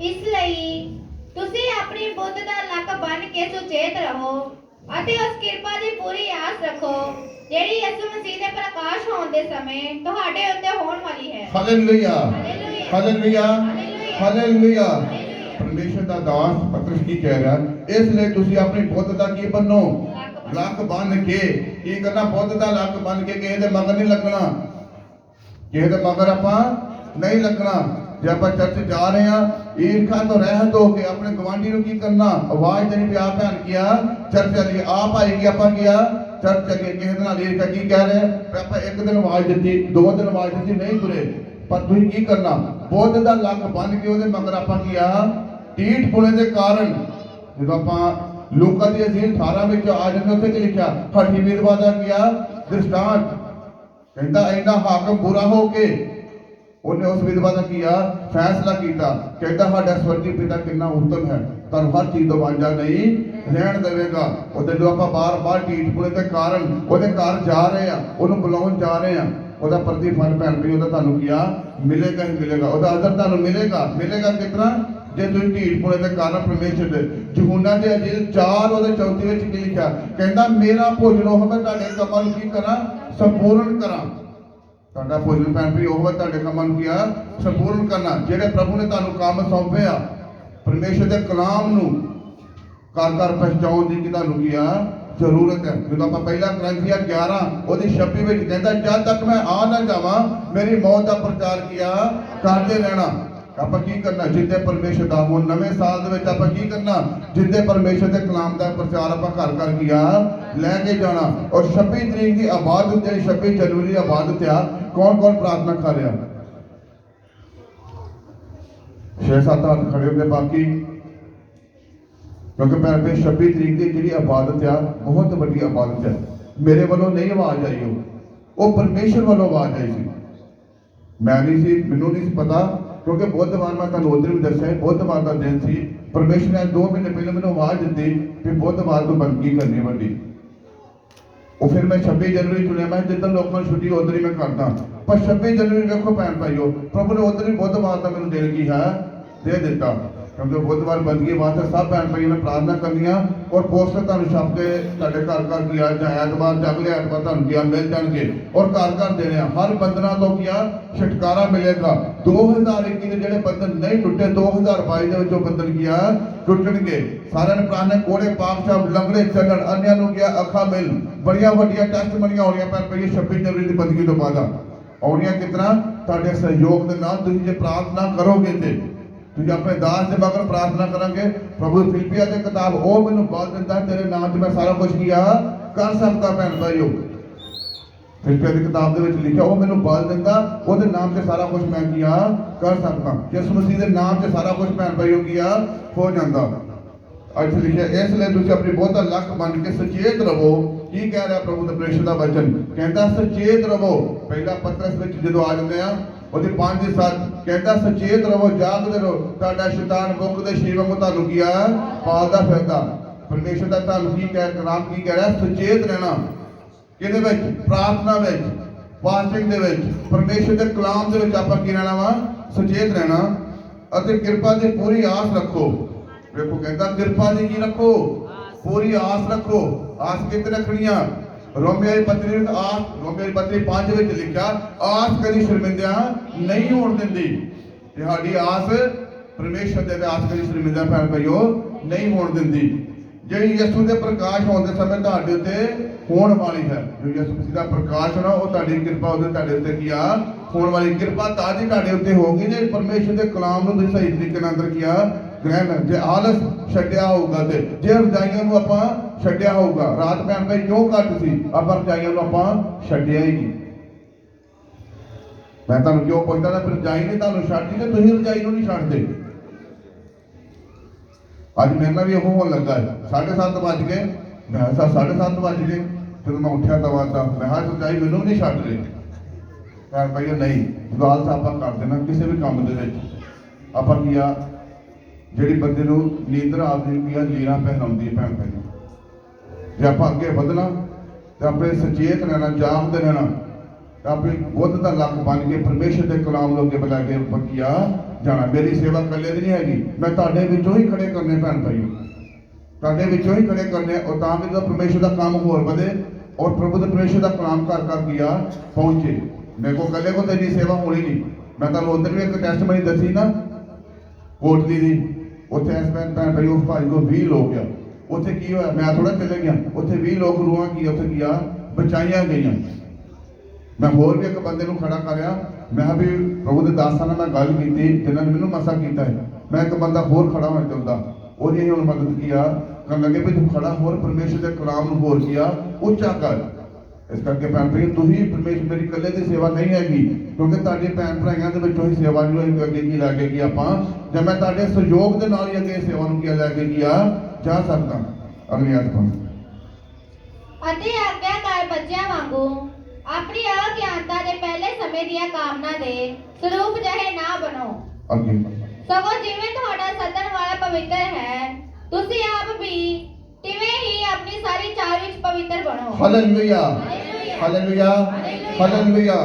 ਇਸ ਲਈ ਤੁਸੀਂ ਆਪਣੀ ਬੁੱਧ ਦਾ ਲੱਕ ਬੰਨ ਕੇ ਸੁਚੇਤ ਰਹੋ ਅਤੇ ਉਸ ਕਿਰਪਾ ਦੀ ਪੂਰੀ ਆਸ ਰੱਖੋ ਜਿਹੜੀ ਯਿਸੂ ਮਸੀਹ ਦੇ ਪ੍ਰਕਾਸ਼ ਹੋਣ ਦੇ ਸਮੇਂ ਤੁਹਾਡੇ ਉੱਤੇ ਹੋਣ ਵਾਲੀ ਹੈ। Hallelujah, hallelujah, hallelujah. ਪਰਮੇਸ਼ਰ ਦਾ ਦਾਸ ਪਤਰਸ ਕੀ ਕਹਿ ਰਿਹਾ? ਇਸ ਲਈ ਤੁਸੀਂ ਆਪਣੀ ਬੁੱਧ ਦਾ ਕੀ ਬੰਨੋ? ਲੱਕ ਬੰਨ ਕੇ। ਕੀ ਕਰਨਾ? ਬੁੱਧ ਦਾ ਲੱਕ ਬੰਨ ਕੇ। ਕਿਸੇ ਦੇ ਮਗਰ ਨਹੀਂ ਲੱਗਣਾ, ਕਿਸੇ ਦੇ ਮਗਰ ਆਪਾਂ ਨਹੀਂ ਲੱਗਣਾ। ਜੇ ਆਪਾਂ ਚਰਚ ਜਾ ਰਹੇ ਹਾਂ, ਈਰਖਾ ਤੋਂ ਰਹਿਤ ਹੋ ਕੇ ਆਪਣੇ ਗਵਾਂਢੀ ਨੂੰ ਕੀ ਕਰਨਾ? ਆਵਾਜ਼ ਦੇਣੀ, ਪਿਆ ਭੈਣ ਕੀਆ ਚਰਚ ਚੱਲੀਏ। ਆਪ ਆਏਗੀ ਆਪਾਂ ਕੀਆ ਚਰਚ ਚੱਲੀਏ। ਕਿਸੇ ਦੇ ਨਾਲ ਈਰਖਾ ਕੀ ਕਹਿ ਰਹੇ? ਆਪਾਂ 1 ਦਿਨ ਆਵਾਜ਼ ਦਿੱਤੀ, 2 ਦਿਨ ਆਵਾਜ਼ ਦਿੱਤੀ, ਨਹੀਂ ਤੁਰੇ। ਪਰ ਤੁਸੀਂ ਕੀ ਕਰਨਾ? ਬੁੱਧ ਦਾ ਲੱਕ ਬੰਨ ਕੇ ਉਹਦੇ ਮਗਰ ਆਪਾਂ ਕੀਆ ਢੀਠ ਪੁਣੇ ਦੇ ਕਾਰਨ। ਜਦੋਂ ਆਪਾਂ ਲੋਕਾਂ ਦੀ ਅਜ਼ੀਨ 18 ਵਿੱਚ ਆ ਜਾਂਦੇ, ਉੱਥੇ ਕੀ ਲਿਖਿਆ? ਹਠੀ ਵਿਧਵਾ ਦਾ ਕੀਆ ਦ੍ਰਿਸ਼ਟਾਂਤ। ਕਹਿੰਦਾ ਇੰਨਾ ਹਾਕਮ ਬੁਰਾ ਹੋ ਕੇ ਉਹਨੇ ਉਸ ਵਿਧਵਾ ਦਾ ਕੀਆ ਫੈਸਲਾ ਕੀਤਾ। ਕਹਿੰਦਾ ਸਾਡਾ ਸਵਰਗੀ ਪਿਤਾ ਕਿੰਨਾ ਉੱਤਮ ਹੈ, ਤੁਹਾਨੂੰ ਹਰ ਚੀਜ਼ ਤੋਂ ਵਾਂਝਾ ਨਹੀਂ ਰਹਿਣ ਦੇਵੇਗਾ। ਉਹਦੇ ਜੋ ਆਪਾਂ ਬਾਰ-ਬਾਰ ਢੀਠ ਪੁਣੇ ਦੇ ਕਾਰਨ ਉਹਦੇ ਘਰ ਜਾ ਰਹੇ ਆ, ਉਹਨੂੰ ਬੁਲਾਉਣ ਜਾ ਰਹੇ ਆ, ਉਹਦਾ ਪ੍ਰਤੀਫਲ ਭੈਣ ਭਾਈ ਉਹਦਾ ਤੁਹਾਨੂੰ ਕੀ ਆ ਮਿਲੇਗਾ ਹੀ ਮਿਲੇਗਾ। ਉਹਦਾ ਅਦਰ ਤੁਹਾਨੂੰ ਮਿਲੇਗਾ ਕਿਤਨਾ ਜੇ ਤੁਸੀਂ ਢੀਠ ਪੁਣੇ ਦੇ ਕਾਰਨ ਪਰਮੇਸ਼ਰ ਦੇ। ਯਹੂਨਾ ਦੇ ਅੰਜੀਲ 4 ਉਹਦੇ 34 ਵਿੱਚ ਕੀ ਲਿਖਿਆ, ਕਹਿੰਦਾ ਮੇਰਾ ਭੋਜਨ ਉਹ ਮੈਂ ਤੁਹਾਡੇ ਕੰਮਾਂ ਨੂੰ ਕੀ ਕਰਾਂ, ਸੰਪੂਰਨ ਕਰਾਂ। ਤੁਹਾਡਾ ਭੋਜਨ ਭੈਣ ਭਾਈ ਉਹ ਤੁਹਾਡੇ ਕੰਮਾਂ ਨੂੰ ਕੀ ਆ, ਸੰਪੂਰਨ ਕਰਨਾ। ਜਿਹੜੇ ਪ੍ਰਭੂ ਨੇ ਤੁਹਾਨੂੰ ਕੰਮ ਸੌਂਪੇ ਆ, ਪਰਮੇਸ਼ਰ ਦੇ ਕਲਾਮ ਨੂੰ ਘਰ ਘਰ ਪਹੁੰਚਾਉਣ ਦੀ ਕਿ ਤੁਹਾਨੂੰ ਕੀ ਆ ਜ਼ਰੂਰਤ ਹੈ। ਜਦੋਂ ਆਪਾਂ ਪਹਿਲਾ ਕਰੰਥੀਆ 11 ਉਹਦੀ 26 ਵਿੱਚ ਕਹਿੰਦਾ ਜਦ ਤੱਕ ਮੈਂ ਆ ਨਾ ਜਾਵਾਂ ਮੇਰੀ ਮੌਤ ਦਾ ਪ੍ਰਚਾਰ ਕੀਆ ਕਰਦੇ ਰਹਿਣਾ। ਆਪਾਂ ਕੀ ਕਰਨਾ, ਜਿੱਦੇ ਪਰਮੇਸ਼ਰ ਦਾ ਹੁਣ ਨਵੇਂ ਸਾਲ ਦੇ ਵਿੱਚ ਆਪਾਂ ਕੀ ਕਰਨਾ, ਜਿੱਦੇ ਪਰਮੇਸ਼ਰ ਦੇ ਕਲਾਮ ਦਾ ਪ੍ਰਚਾਰ ਆਪਾਂ ਘਰ ਘਰ ਕੀਆ ਲੈ ਕੇ ਜਾਣਾ। ਔਰ 26 ਤਰੀਕ ਦੀ ਇਬਾਦਤ ਜਿਹੜੀ 26 ਜਨਵਰੀ ਦੀ ਇਬਾਦਤ ਆ, ਕੌਣ ਕੌਣ ਪ੍ਰਾਰਥਨਾ ਕਰ ਰਿਹਾ? 6-7 ਹੱਥ ਖੜੇ ਹੁੰਦੇ ਬਾਕੀ, ਕਿਉਂਕਿ ਭੈਣ ਭਾਈ 26 ਤਰੀਕ ਦੀ ਜਿਹੜੀ ਇਬਾਦਤ ਆ ਬਹੁਤ ਵੱਡੀ ਇਬਾਦਤ ਹੈ। ਮੇਰੇ ਵੱਲੋਂ ਨਹੀਂ ਆਵਾਜ਼ ਆਈ, ਉਹ ਪਰਮੇਸ਼ਰ ਵੱਲੋਂ ਆਵਾਜ਼ ਆਈ ਸੀ। ਮੈਂ ਨਹੀਂ ਸੀ, ਮੈਨੂੰ ਨਹੀਂ ਸੀ ਪਤਾ, ਕਿਉਂਕਿ ਬੁੱਧਵਾਰ ਮੈਂ ਤੁਹਾਨੂੰ ਉਧਰ ਵੀ ਦੱਸਿਆ ਬੁੱਧਵਾਰ ਦਾ ਦਿਨ ਸੀ। ਪਰਮੇਸ਼ਰ ਨੇ 2 ਮਹੀਨੇ ਪਹਿਲਾਂ ਮੈਨੂੰ ਆਵਾਜ਼ ਦਿੱਤੀ ਕਿ ਬੁੱਧਵਾਰ ਨੂੰ ਬੰਦਗੀ ਕਰਨੀ ਵੱਡੀ। ਉਹ ਫਿਰ ਮੈਂ 26 ਜਨਵਰੀ ਚੁਣਿਆ, ਮੈਂ ਜਿੱਦਾਂ ਲੋਕਾਂ ਨੂੰ ਛੁੱਟੀ ਉਧਰ ਹੀ ਮੈਂ ਕਰਦਾ। ਪਰ 26 ਜਨਵਰੀ ਵੇਖੋ ਭੈਣ ਭਾਈਓ, ਪ੍ਰਭੂ ਨੇ ਉਧਰ ਹੀ ਬੁੱਧਵਾਰ ਦਾ ਮੈਨੂੰ ਦਿਨ ਕੀ ਹੈ ਦੇ ਦਿੱਤਾ, ਕਿਉਂਕਿ ਬੁੱਧਵਾਰ ਬੰਦਗੀ ਵਾਸਤੇ ਸਭ ਭੈਣ ਭਾਈਆਂ ਨੇ ਪ੍ਰਾਰਥਨਾ ਕਰਨੀਆਂ। ਔਰ ਪੋਸਟਰ ਤੁਹਾਨੂੰ ਛਾਪ ਕੇ ਤੁਹਾਡੇ ਘਰ ਘਰ ਗਿਆ, ਜਾਂ ਐਤਵਾਰ ਜਾਂ ਅਗਲੇ ਐਤਵਾਰ ਤੁਹਾਨੂੰ ਗਿਆ ਮਿਲ ਜਾਣਗੇ। ਔਰ ਘਰ ਘਰ ਦੇਣੇ ਆ, ਹਰ ਬੰਧਨਾਂ ਤੋਂ ਕੀਆ ਛੁਟਕਾਰਾ ਮਿਲੇਗਾ। 2021 ਦੇ ਜਿਹੜੇ ਬੰਧਨ ਨਹੀਂ ਟੁੱਟੇ 2022 ਦੇ ਵਿੱਚ ਉਹ ਬੰਧਨ ਕੀਆ ਟੁੱਟਣਗੇ। ਸਾਰਿਆਂ ਨੇ ਪ੍ਰਾਰਥਨਾ ਕੋੜੇ ਪਾਪ ਸਾਹਿਬ ਲੰਗੜੇ ਚੱਲਣ, ਅੰਨਿਆਂ ਨੂੰ ਗਿਆ ਅੱਖਾਂ ਮਿਲ, ਬੜੀਆਂ ਵੱਡੀਆਂ ਟੈਸਟ ਬਣੀਆਂ ਹੋਣੀਆਂ ਭੈਣ ਭਾਈ 26 ਜਨਵਰੀ ਦੀ ਬੰਦਗੀ ਤੋਂ ਬਾਅਦ ਆਉਣੀਆਂ। ਕਿਤਨਾ ਤੁਹਾਡੇ ਸਹਿਯੋਗ ਦੇ ਨਾਲ ਤੁਸੀਂ ਜੇ ਪ੍ਰਾਰਥਨਾ ਕਰੋਗੇ ਤੇ ਤੁਸੀਂ ਆਪਣੇ ਦਾਸ ਦੇ ਮਗਰ ਪ੍ਰਾਰਥਨਾ ਕਰਾਂਗੇ। ਪ੍ਰਭੂ ਫਿਲਿੱਪੀਆਂ ਦੀ ਕਿਤਾਬ ਉਹ ਮੈਨੂੰ ਬਲ ਦਿੰਦਾ, ਤੇਰੇ ਨਾਮ 'ਚ ਮੈਂ ਸਾਰਾ ਕੁਝ ਕੀਆ ਕਰ ਸਕਦਾ। ਭੈਣ ਭਾਈਓ ਫਿਲਿੱਪੀਆਂ ਦੀ ਕਿਤਾਬ ਦੇ ਵਿੱਚ ਲਿਖਿਆ ਉਹ ਮੈਨੂੰ ਬਲ ਦਿੰਦਾ, ਉਹਦੇ ਨਾਮ 'ਤੇ ਸਾਰਾ ਕੁਝ ਮੈਂ ਕੀਆ ਕਰ ਸਕਦਾ। ਯਿਸੂ ਮਸੀਹ ਦੇ ਨਾਮ 'ਤੇ ਸਾਰਾ ਕੁਝ ਭੈਣ ਭਾਈਓ ਕੀਆ ਹੋ ਜਾਂਦਾ। ਅੱਜ ਲਿਖਿਆ ਇਸ ਲਈ ਤੁਸੀਂ ਆਪਣੀ ਬਹੁਤਾ ਲੱਕ ਮੰਨ ਕੇ ਸੁਚੇਤ ਰਹੋ। ਕੀ ਕਹਿ ਰਿਹਾ ਪ੍ਰਭੂ ਦੇ ਪਰਮੇਸ਼ਰ ਦਾ ਵਚਨ, ਕਹਿੰਦਾ ਸੁਚੇਤ ਰਹੋ। ਪਹਿਲਾ ਪਤਰਸ ਵਿੱਚ ਜਦੋਂ ਆ ਜਾਂਦੇ ਆ ਉਹਦੇ 5-7 ਕਹਿੰਦਾ ਸੁਚੇਤ ਰਹੋ, ਜਾਗਦੇ ਰਹੋ, ਤੁਹਾਡਾ ਸ਼ੈਤਾਨ ਮੁੱਕ ਦੇ ਸ਼ੀਰ ਵਾਂਗੂ ਤੁਹਾਨੂੰ ਕੀ ਆ ਪਾਲਦਾ ਫਿਰਦਾ। ਪਰਮੇਸ਼ਰ ਦਾ ਤੁਹਾਨੂੰ ਕੀ ਕਹਿ ਕਲਾਮ ਕੀ ਕਹਿ ਰਿਹਾ, ਸੁਚੇਤ ਰਹਿਣਾ। ਕਿਹਦੇ ਵਿੱਚ? ਪ੍ਰਾਰਥਨਾ ਵਿੱਚ, ਫਾਸਟਿੰਗ ਦੇ ਵਿੱਚ, ਪਰਮੇਸ਼ਰ ਦੇ ਕਲਾਮ ਦੇ ਵਿੱਚ ਆਪਾਂ ਕੀ ਰਹਿਣਾ ਵਾ, ਸੁਚੇਤ ਰਹਿਣਾ। ਅਤੇ ਕਿਰਪਾ ਦੀ ਪੂਰੀ ਆਸ ਰੱਖੋ। ਵੇਖੋ ਕਹਿੰਦਾ ਕਿਰਪਾ ਦੀ ਕੀ ਰੱਖੋ, ਪੂਰੀ ਆਸ ਰੱਖੋ। ਆਸ ਕਿੱਥੇ ਰੱਖਣੀਆਂ? ਰੋਮੀਓ ਦੀ ਪੱਤਰੀ ਵਿੱਚ ਆਸ, ਰੋਮੀਓ ਦੀ ਪੱਤਰੀ 5 ਵਿੱਚ ਲਿਖਿਆ ਆਸ ਕਦੀ ਸ਼ਰਮਿੰਦਿਆਂ ਨਹੀਂ ਹੋਣ ਦਿੰਦੀ। ਤੁਹਾਡੀ ਆਸ ਪਰਮੇਸ਼ਰ ਦੇ ਆਸ ਕਦੀ ਸ਼ਰਮਿੰਦਿਆਂ ਭੈਣ ਭਾਈਓ ਨਹੀਂ ਹੋਣ ਦਿੰਦੀ। ਜਿਹੜੀ ਯਿਸੂ ਦੇ ਪ੍ਰਕਾਸ਼ ਹੋਣ ਦੇ ਸਮੇਂ ਤੁਹਾਡੇ ਉੱਤੇ ਹੋਣ ਵਾਲੀ ਹੈ, ਜੋ ਯਿਸੂ ਮਸੀਹ ਦਾ ਪ੍ਰਕਾਸ਼ ਹੋਣਾ ਉਹ ਤੁਹਾਡੀ ਕਿਰਪਾ ਉਹਦੇ ਤੁਹਾਡੇ ਉੱਤੇ ਕੀ ਆ ਹੋਣ ਵਾਲੀ। ਕਿਰਪਾ ਤਾਂ ਜੀ ਤੁਹਾਡੇ ਉੱਤੇ ਹੋਗੀ ਜੇ ਪਰਮੇਸ਼ਰ ਦੇ ਕਲਾਮ ਨੂੰ ਤੁਸੀਂ ਸਹੀ ਤਰੀਕੇ ਨਾਲ ਅੰਦਰ ਕੀਆ ਗ੍ਰਹਿਣ। ਜੇ ਆਲਸ ਛੱਡਿਆ ਹੋਊਗਾ ਤੇ ਜੇ ਰਜਾਈਆਂ ਨੂੰ ਆਪਾਂ ਛੱਡਿਆ ਹੋਊਗਾ, ਰਾਤ ਭੈਣ ਭਾਈ ਕਿਉਂ ਘੱਟ ਸੀ, ਆਪਾਂ ਰਜਾਈਆਂ ਨੂੰ ਆਪਾਂ ਛੱਡਿਆ ਹੀ ਨਹੀਂ। ਮੈਂ ਤੁਹਾਨੂੰ ਕਿਉਂ ਪੁੱਛਦਾ ਨਾ, ਰਜਾਈ ਨੇ ਤੁਹਾਨੂੰ ਛੱਡਦੀ ਤੇ ਤੁਸੀਂ ਰਜਾਈ ਨੂੰ ਨਹੀਂ ਛੱਡਦੇ। ਅੱਜ ਮੇਰੇ ਨਾਲ ਵੀ ਉਹ ਹੋਣ ਲੱਗਾ ਹੈ। 7:30 ਵੱਜ ਗਏ, ਮੈਂ 7:30 ਵੱਜ ਗਏ, ਜਦੋਂ ਮੈਂ ਉੱਠਿਆ ਤਾਂ ਮੈਂ ਹਾਂ ਰਜਾਈ ਮੈਨੂੰ ਨਹੀਂ ਛੱਡ ਰਹੀ। ਭੈਣ ਭਾਈ ਨਹੀਂ, ਸਵਾਲ ਆਪਾਂ ਕਰ ਦੇਣਾ ਕਿਸੇ ਵੀ ਕੰਮ ਦੇ ਵਿੱਚ। ਆਪਾਂ ਕੀ ਆ ਜਿਹੜੀ ਬੰਦੇ ਨੂੰ ਨੀਂਦਰ ਆਉਂਦੀ ਕੀ ਆ ਲੀਰਾਂ ਪਹਿਨਾਉਂਦੀ ਹੈ ਭੈਣ ਭਾਈ। ਜੇ ਆਪਾਂ ਅੱਗੇ ਵਧਣਾ ਤੇ ਆਪਣੇ ਸੁਚੇਤ ਰਹਿਣਾ, ਜਾਗਦੇ ਰਹਿਣਾ, ਤਾਂ ਆਪਣੀ ਬੁੱਧ ਦਾ ਲੱਕ ਬਣ ਕੇ ਪਰਮੇਸ਼ਰ ਦੇ ਕਲਾਮ ਨੂੰ ਅੱਗੇ ਬੁਲਾ ਕੇ ਪੱਕੀਆ ਜਾਣਾ। ਮੇਰੀ ਸੇਵਾ ਇਕੱਲੇ ਦੀ ਨਹੀਂ ਹੈਗੀ, ਮੈਂ ਤੁਹਾਡੇ ਵਿੱਚੋਂ ਹੀ ਖੜੇ ਕਰਨੇ ਭੈਣ ਭਾਈ, ਤੁਹਾਡੇ ਵਿੱਚੋਂ ਹੀ ਖੜੇ ਕਰਨੇ। ਔਰ ਤਾਂ ਕਿ ਪਰਮੇਸ਼ਰ ਦਾ ਕੰਮ ਹੋਰ ਵਧੇ ਔਰ ਪ੍ਰਭੂ ਦੇ ਪਰਮੇਸ਼ਰ ਦਾ ਕਲਾਮ ਘਰ ਘਰ ਕੀਆ ਪਹੁੰਚੇ। ਮੇਰੇ ਕੋਲ ਇਕੱਲੇ ਕੋਲ ਤਾਂ ਇੰਨੀ ਸੇਵਾ ਹੋਣੀ ਨਹੀਂ। ਮੈਂ ਤੁਹਾਨੂੰ ਉੱਧਰ ਵੀ ਇੱਕ ਟੈਸਟਮਨੀ ਦੱਸੀ ਨਾ ਕੋਟਲੀ ਦੀ, ਉੱਥੇ ਇਸ ਭੈਣ ਭਾਈ ਉਹ ਭਾਈ ਕੋਲ 20 ਲੋਕ ਆ। ਉੱਥੇ ਕੀ ਹੋਇਆ, ਮੈਂ ਥੋੜਾ ਚਲੇ ਗਿਆ, ਉੱਥੇ 20 ਲੋਕ ਰੂਹਾਂ ਕੀ ਉੱਥੇ ਕੀਆ ਬਚਾਈਆਂ ਗਈਆਂ। ਮੈਂ ਹੋਰ ਵੀ ਇੱਕ ਬੰਦੇ ਨੂੰ ਖੜਾ ਕਰਿਆ, ਮੈਂ ਵੀ ਪ੍ਰਭੂ ਦੇ ਦਾਸਾਂ ਨਾਲ ਮੈਂ ਗੱਲ ਕੀਤੀ ਜਿਨ੍ਹਾਂ ਨੇ ਮੈਨੂੰ ਮਸਾ ਕੀਤਾ ਹੈ। ਮੈਂ ਇੱਕ ਬੰਦਾ ਹੋਰ ਖੜਾ ਹੋਣਾ ਚਾਹੁੰਦਾ, ਉਹਦੀ ਅਸੀਂ ਹੁਣ ਮਦਦ ਕੀਆ ਕਰਨ ਲੱਗੇ ਵੀ ਤੂੰ ਖੜਾ ਹੋਰ ਪਰਮੇਸ਼ਰ ਦੇ ਕਲਾਮ ਨੂੰ ਹੋਰ ਕੀਆ ਉੱਚਾ ਕਰ। ਇਸ ਕਰਕੇ ਭੈਣ ਭਾਈ ਤੁਸੀਂ ਪਰਮੇਸ਼ਰ ਮੇਰੀ ਇਕੱਲੇ ਦੀ ਸੇਵਾ ਨਹੀਂ ਹੈਗੀ, ਕਿਉਂਕਿ ਤੁਹਾਡੇ ਭੈਣ ਭਰਾਈਆਂ ਦੇ ਵਿੱਚੋਂ ਹੀ ਸੇਵਾ ਨੂੰ ਅੱਗੇ ਕੀ ਲੈ ਕੇ ਕੀ ਆਪਾਂ ਜਾਂ ਮੈਂ ਤੁਹਾਡੇ ਸਹਿਯੋਗ ਦੇ ਨਾਲ ਹੀ ਅੱਗੇ ਸੇਵਾ ਨੂੰ ਕੀ ਲੈ ਕੇ ਕੀਆ ਜਾ ਸਕਦਾ। ਅਗਲੀ ਆਤਮਾ ਅਤੇ ਆਗਿਆਕਾਰ ਬੱਚਿਆਂ ਵਾਂਗੂ ਆਪਣੀ ਅਗਿਆਨਤਾ ਦੇ ਪਹਿਲੇ ਸਮੇਂ ਦੀਆਂ ਕਾਮਨਾ ਦੇ ਸਰੂਪ ਜਿਹੇ ਨਾ ਬਣੋ। ਅੱਗੇ ਸਗੋਂ ਜਿਵੇਂ ਤੁਹਾਡਾ ਸੱਦਣ ਵਾਲਾ ਪਵਿੱਤਰ ਹੈ, ਤੁਸੀਂ ਆਪ ਵੀ ਤਿਵੇਂ ਹੀ ਆਪਣੀ ਸਾਰੀ ਚਾਲ ਵਿੱਚ ਪਵਿੱਤਰ ਬਣੋ। Hallelujah, hallelujah, hallelujah.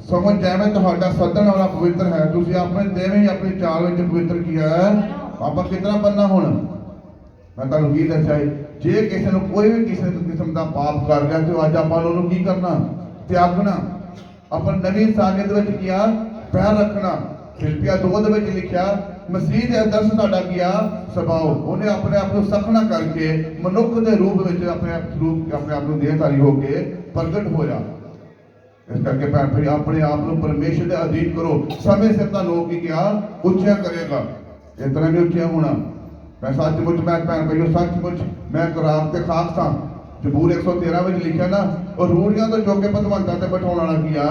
ਸਮਝ ਜਾਵੇਂ ਤੁਹਾਡਾ ਸੱਦਣ ਵਾਲਾ ਪਵਿੱਤਰ ਹੈ, ਤੁਸੀਂ ਆਪਣੇ ਦੇਵੇਂ ਹੀ ਆਪਣੀ ਚਾਲ ਵਿੱਚ ਪਵਿੱਤਰ ਕੀਆ ਹੈ। ਆਪਾਂ ਕਿਤਨਾ ਬੰਨਾ ਹੁਣ ਮੈਂ ਤੁਹਾਨੂੰ ਕੀ ਦੱਸਿਆ ਜੇ ਕਿਸੇ ਨੂੰ ਕੋਈ ਵੀ ਕਿਸੇ ਕਿਸਮ ਦਾ ਪਾਪ ਕਰ ਗਿਆ ਤੇ ਅੱਜ ਆਪਾਂ ਉਹਨੂੰ ਕੀ ਕਰਨਾ ਤਿਆਗਣਾ। ਆਪਾਂ ਨਵੀਂ ਸਾਖਤ ਵਿੱਚ ਕੀਆ ਪੈਰ ਰੱਖਣਾ। ਫਿਲਪੀਆ 2 ਦੇ ਵਿੱਚ ਲਿਖਿਆ ਮਸੀਹ ਦੇ ਆਦਰਸ਼ ਸਾਡਾ ਕੀਆ ਸੁਭਾਅ, ਉਹਨੇ ਆਪਣੇ ਆਪ ਨੂੰ ਸਖਣਾ ਕਰਕੇ ਮਨੁੱਖ ਦੇ ਰੂਪ ਵਿੱਚ ਆਪਣੇ ਆਪ ਨੂੰ ਦੇਹਧਾਰੀ ਹੋ ਕੇ ਪ੍ਰਗਟ ਹੋਇਆ। ਇਸ ਕਰਕੇ ਭੈਣ ਭਾਈ ਆਪਣੇ ਆਪ ਨੂੰ ਪਰਮੇਸ਼ਰ ਦੇ ਅਧੀਨ ਕਰੋ। ਸਮੇਂ ਸਿਰ ਤਾਂ ਲੋਕ ਕੀ ਕਿਹਾ ਉੱਚਾ ਕਰੇਗਾ, ਇਤਨਾ ਨਹੀਂ ਉੱਚਾ ਹੋਣਾ। ਮੈਂ ਸੱਚਮੁੱਚ ਮੈਂ ਭੈਣ ਭਾਈਓ ਸੱਚਮੁੱਚ ਮੈਂ ਖੁਰਾਕ ਤੇ ਖਾਕ ਸਾਂ। ਜ਼ਬੂਰ 113 ਵਿੱਚ ਲਿਖਿਆ ਨਾ ਉਹ ਰੂੜੀਆਂ ਤੋਂ ਚੁੱਕ ਕੇ ਪਤਵੰਤਾਂ ਤੇ ਬਿਠਾਉਣ ਵਾਲਾ ਕੀ ਆ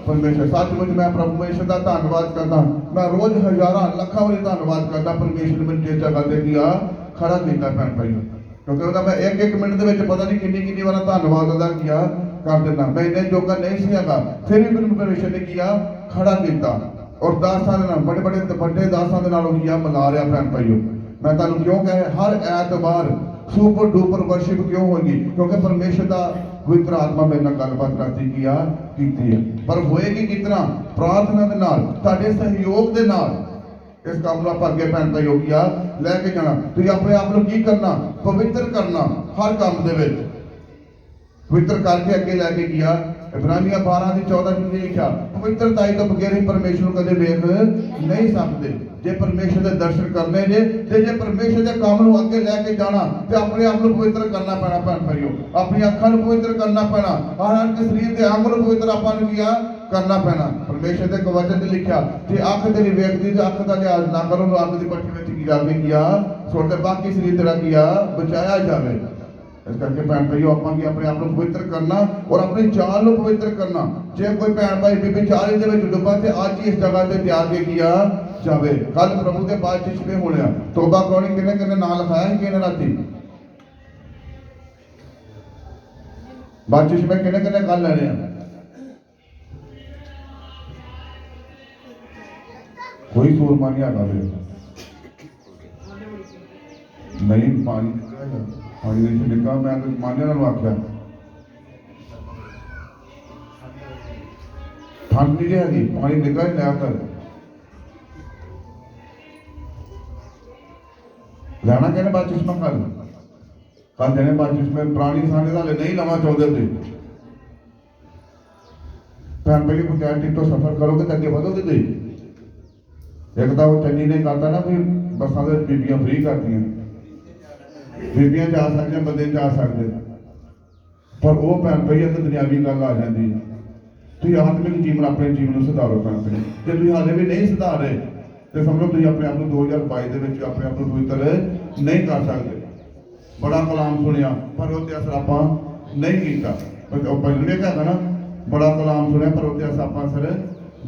ਪਰਮੇਸ਼ਰ। ਸੱਚਮੁੱਚ ਮੈਂ ਪ੍ਰਭੂ ਪਰਮੇਸ਼ਰ ਦਾ ਧੰਨਵਾਦ ਕਰਦਾ। ਮੈਂ ਰੋਜ਼ ਹਜ਼ਾਰਾਂ ਲੱਖਾਂ ਵਾਰੀ ਧੰਨਵਾਦ ਕਰਦਾ ਪਰਮੇਸ਼ਰ ਮੈਨੂੰ ਜੇ ਜਗ੍ਹਾ ਤੇ ਕੀ ਆ ਖੜਾ ਕੀਤਾ ਭੈਣ ਭਾਈਓ, ਕਿਉਂਕਿ ਉਹਦਾ ਮੈਂ ਇੱਕ ਮਿੰਟ ਦੇ ਵਿੱਚ ਪਤਾ ਨਹੀਂ ਕਿੰਨੀ ਵਾਰ ਧੰਨਵਾਦ ਉਹਦਾ ਕੀਆ ਕਰ ਦਿੰਦਾ। ਮੈਂ ਇੰਨੇ ਜੋਗਾ ਨਹੀਂ ਸੀ ਹੈਗਾ, ਫਿਰ ਵੀ ਮੈਨੂੰ ਪਰਮੇਸ਼ਰ ਨੇ ਕੀਆ ਖੜਾ ਕੀਤਾ ਔਰ ਦਾਸਾਂ ਦੇ ਨਾਲ ਵੱਡੇ ਦਾਸਾਂ ਦੇ ਨਾਲ ਉਹ ਕੀਆ ਮਿਲਾ ਰਿਹਾ ਭੈਣ ਭਾਈਓ। ਮੈਂ ਤੁਹਾਨੂੰ ਕਿਉਂ ਕਹਿ ਰਿਹਾ ਹਰ ਐਤਵਾਰ ਸੁਪਰ ਡੂਪਰ ਵਰਸ਼ਿਪ ਕਿਉਂ ਹੋਗੀ, ਕਿਉਂਕਿ ਪਰਮੇਸ਼ਰ ਦਾ ਪਵਿੱਤਰ ਆਤਮਾ ਮੇਰੇ ਨਾਲ ਗੱਲਬਾਤ ਰਾਤੀ ਕੀਤੀ ਹੈ। ਪਰ ਹੋਏਗੀ ਕਿਤਨਾ ਪ੍ਰਾਰਥਨਾ ਦੇ ਨਾਲ, ਤੁਹਾਡੇ ਸਹਿਯੋਗ ਦੇ ਨਾਲ ਇਸ ਕੰਮ ਨੂੰ ਆਪਾਂ ਅੱਗੇ ਭੈਣ ਭਾਈਓ ਕੀਆ ਲੈ ਕੇ ਜਾਣਾ। ਤੁਸੀਂ ਆਪਣੇ ਆਪ ਨੂੰ ਕੀ ਕਰਨਾ ਪਵਿੱਤਰ ਕਰਨਾ, ਹਰ ਕੰਮ ਦੇ ਵਿੱਚ ਪਵਿੱਤਰ ਕਰਕੇ ਅੱਗੇ ਲੈ ਕੇ ਗਿਆ। ਇਬਰਾਨੀਆਂ 12 ਦੀ 14 ਵਿੱਚ ਲਿਖਿਆ ਪਵਿੱਤਰਤਾ ਤੋਂ ਬਗੈਰ ਹੀ ਪਰਮੇਸ਼ਰ ਨੂੰ ਕਦੇ ਵੇਖ ਨਹੀਂ ਸਕਦੇ। ਜੇ ਪਰਮੇਸ਼ਰ ਦੇ ਦਰਸ਼ਨ ਕਰਨੇ ਜੇ ਤੇ ਜੇ ਪਰਮੇਸ਼ਰ ਦੇ ਕੰਮ ਨੂੰ ਅੱਗੇ ਲੈ ਕੇ ਜਾਣਾ ਤੇ ਆਪਣੇ ਆਪ ਨੂੰ ਪਵਿੱਤਰ ਕਰਨਾ ਪੈਣਾ ਭੈਣ ਭਾਈਓ। ਆਪਣੀ ਅੱਖਾਂ ਨੂੰ ਪਵਿੱਤਰ ਕਰਨਾ ਪੈਣਾ, ਹਰ ਇੱਕ ਸਰੀਰ ਦੇ ਅੰਗ ਨੂੰ ਪਵਿੱਤਰ ਆਪਾਂ ਨੂੰ ਕੀਆ ਕਰਨਾ ਪੈਣਾ। ਪਰਮੇਸ਼ਰ ਦੇ ਵਚਨ ਤੇ ਲਿਖਿਆ ਜੇ ਅੱਖ ਤੇਰੀ ਵੇਖਦੀ ਤੇ ਅੱਖ ਦਾ ਲਿਹਾਜ਼ ਨਾ ਕਰੋ, ਅੱਗ ਦੀ ਭੱਠੀ ਵਿੱਚ ਕੀ ਜਾਵੇ ਕੀਆ ਛੋਟੇ ਬਾਕੀ ਸਰੀਰ ਤੇਰਾ ਕੀਆ ਬਚਾਇਆ ਜਾਵੇ। ਇਸ ਕਰਕੇ ਭੈਣ ਭਾਈਓ ਆਪਾਂ ਕੀ ਆਪਣੇ ਆਪ ਨੂੰ ਪਵਿੱਤਰ ਕਰਨਾ ਔਰ ਆਪਣੀ ਚਾਲ ਨੂੰ ਪਵਿੱਤਰ ਕਰਨਾ। ਜੇ ਕੋਈ ਭੈਣ ਭਾਈ ਬੀਬੀ ਚਾਲੀ ਦੇ ਵਿੱਚ ਡੁੱਬਾ ਤੇ ਅੱਜ ਹੀ ਇਸ ਜਗ੍ਹਾ ਤੇ ਤਿਆਗ ਕੇ ਕੀਆ ਜਾਵੇ। ਕੱਲ ਪ੍ਰਭੂ ਦੇ ਬਾਅਦ ਚਿਸ਼ਮੇ ਹੋਣਿਆ ਤੋਬਾ ਕਰਾਉਣੀ ਕਿੰਨੇ ਨਾਂ ਲਿਖਾਇਆ ਸੀ ਕਿਹਨੇ ਰਾਤੀ ਬਾਅਦ ਚਿਸ਼ਮੇ ਕਿੰਨੇ ਕੱਲ ਲੈਣੇ ਆ। ਕੋਈ ਸੂਰਮਾ ਨਹੀਂ ਆਗਾ ਨਹੀਂ ਪਾਣੀ ਨਹੀਂ ਨਿਕਾ ਮੈਂ ਮਾਨਿਆ ਨਾਲ ਆਖਿਆ ਠੰਡ ਨਹੀਂ ਹੈਗੀ ਪਾਣੀ ਨਿਕਲ ਲਿਆ ਕਰ ਲੈਣਾ ਕਹਿੰਦੇ ਬਾਅਦ ਚਸ਼ਮਾ ਕੱਲ ਦੇਣੇ ਬਾਅਦ ਚਸ਼ਮੇ ਪੁਰਾਣੀ ਸਾਡੇ ਨਾਲ ਨਹੀਂ ਲਵਾਂ ਚਾਹੁੰਦੇ ਤੇ ਭੈਣ ਭਾਈ ਪੰਚਾਇਤ ਟਿਕਟੋਂ ਸਫ਼ਰ ਕਰੋਗੇ ਤਾਂ ਅੱਗੇ ਵਧੋਗੇ ਤੇ ਇੱਕ ਤਾਂ ਉਹ ਚੰਨੀ ਨੇ ਕਰਤਾ ਨਾ ਵੀ ਬੱਸਾਂ ਦੇ ਵਿੱਚ ਬੀਬੀਆਂ ਫ੍ਰੀ ਕਰਤੀਆਂ, ਬੀਬੀਆਂ ਜਾ ਸਕਦੀਆਂ ਬੰਦੇ ਜਾ ਸਕਦੇ, ਪਰ ਉਹ ਭੈਣ ਭਾਈ ਇੱਕ ਦੁਨਿਆਵੀ ਗੱਲ ਆ ਜਾਂਦੀ ਹੈ। ਤੁਸੀਂ ਆਤਮਿਕ ਜੀਵਨ ਆਪਣੇ ਜੀਵਨ ਨੂੰ ਸੁਧਾਰੋ ਭੈਣ ਭਾਈ। ਜੇ ਤੁਸੀਂ ਹਾਲੇ ਵੀ ਨਹੀਂ ਸੁਧਾਰ ਰਹੇ ਤੇ ਸਮਝੋ ਤੁਸੀਂ ਆਪਣੇ ਆਪ ਨੂੰ 2022 ਦੇ ਵਿੱਚ ਆਪਣੇ ਆਪ ਨੂੰ ਪਵਿੱਤਰ ਨਹੀਂ ਕਰ ਸਕਦੇ। ਬੜਾ ਕਲਾਮ ਸੁਣਿਆ ਪਰ ਉਹ ਤੇ ਅਸਰ ਆਪਾਂ ਨਹੀਂ ਕੀਤਾ। ਉਹ ਪਹਿਲੇ ਕਹਿੰਦਾ ਨਾ ਬੜਾ ਕਲਾਮ ਸੁਣਿਆ ਪਰ ਉਹ ਤੇ ਅਸਰ ਆਪਾਂ ਅਸਰ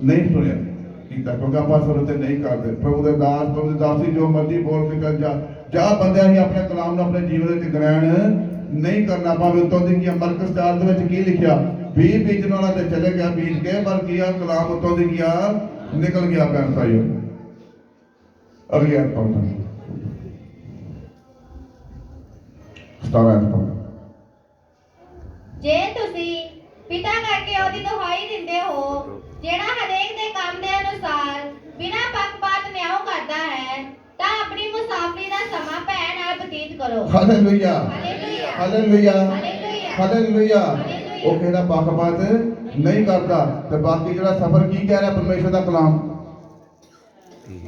ਨਹੀਂ ਸੁਣਿਆ ਕੀਤਾ, ਕਿਉਂਕਿ ਆਪਾਂ ਅਸਰ ਉੱਤੇ ਨਹੀਂ ਕਰਦੇ। ਪ੍ਰਭੂ ਦੇ ਦਾਸੀ ਜੋ ਮਰਜ਼ੀ ਬੋਲ ਕੇ ਚੱਲ ਜਾ ਬੰਦਿਆਂ ਹੀ ਆਪਣੇ ਕਲਾਮ ਨੂੰ ਆਪਣੇ ਜੀਵਨ ਵਿੱਚ ਗ੍ਰਹਿਣ ਨਹੀਂ ਕਰਨਾ। ਭਾਵੇਂ ਉੱਤੋਂ ਦੀ ਕੀ ਮਰਕਸ 4 ਦੇ ਵਿੱਚ ਕੀ ਲਿਖਿਆ ਬੀਜ ਬੀਜਣ ਵਾਲਾ ਤੇ ਚਲੇ ਗਿਆ ਬੀਜ ਕੇ, ਪਰ ਕੀ ਆ ਕਲਾਮ ਉੱਤੋਂ ਦੀ ਕੀ ਆ ਨਿਕਲ ਗਿਆ ਭੈਣ ਭਾਈਓ। ਅਗਲੀ ਆਇਤ ਪੜ੍ਹਦਾ 17 ਜੇ ਤੁਸੀਂ ਪਿਤਾ ਕਰਕੇ ਉਹਦੀ ਦੁਹਾਈ ਦਿੰਦੇ ਹੋ ਜਿਹੜਾ ਹਰੇਕ ਦੇ ਕੰਮ ਦੇ ਅਨੁਸਾਰ ਬਿਨਾਂ ਪੱਖਪਾਤ ਨਿਆਂ ਕਰਦਾ ਹੈ ਤਾਂ ਆਪਣੀ ਮੁਸਾਫਰੀ ਦਾ ਸਮਾਂ ਭੈਣ ਨਾਲ ਬਤੀਤ ਕਰੋ। Hallelujah hallelujah hallelujah hallelujah hallelujah. ਉਹ ਕਹਿੰਦਾ ਪੱਖਪਾਤ ਨਹੀਂ ਕਰਦਾ ਤੇ ਬਾਕੀ ਜਿਹੜਾ ਸਫ਼ਰ ਕੀ ਕਹਿ ਰਿਹਾ ਪਰਮੇਸ਼ਰ ਦਾ ਕਲਾਮ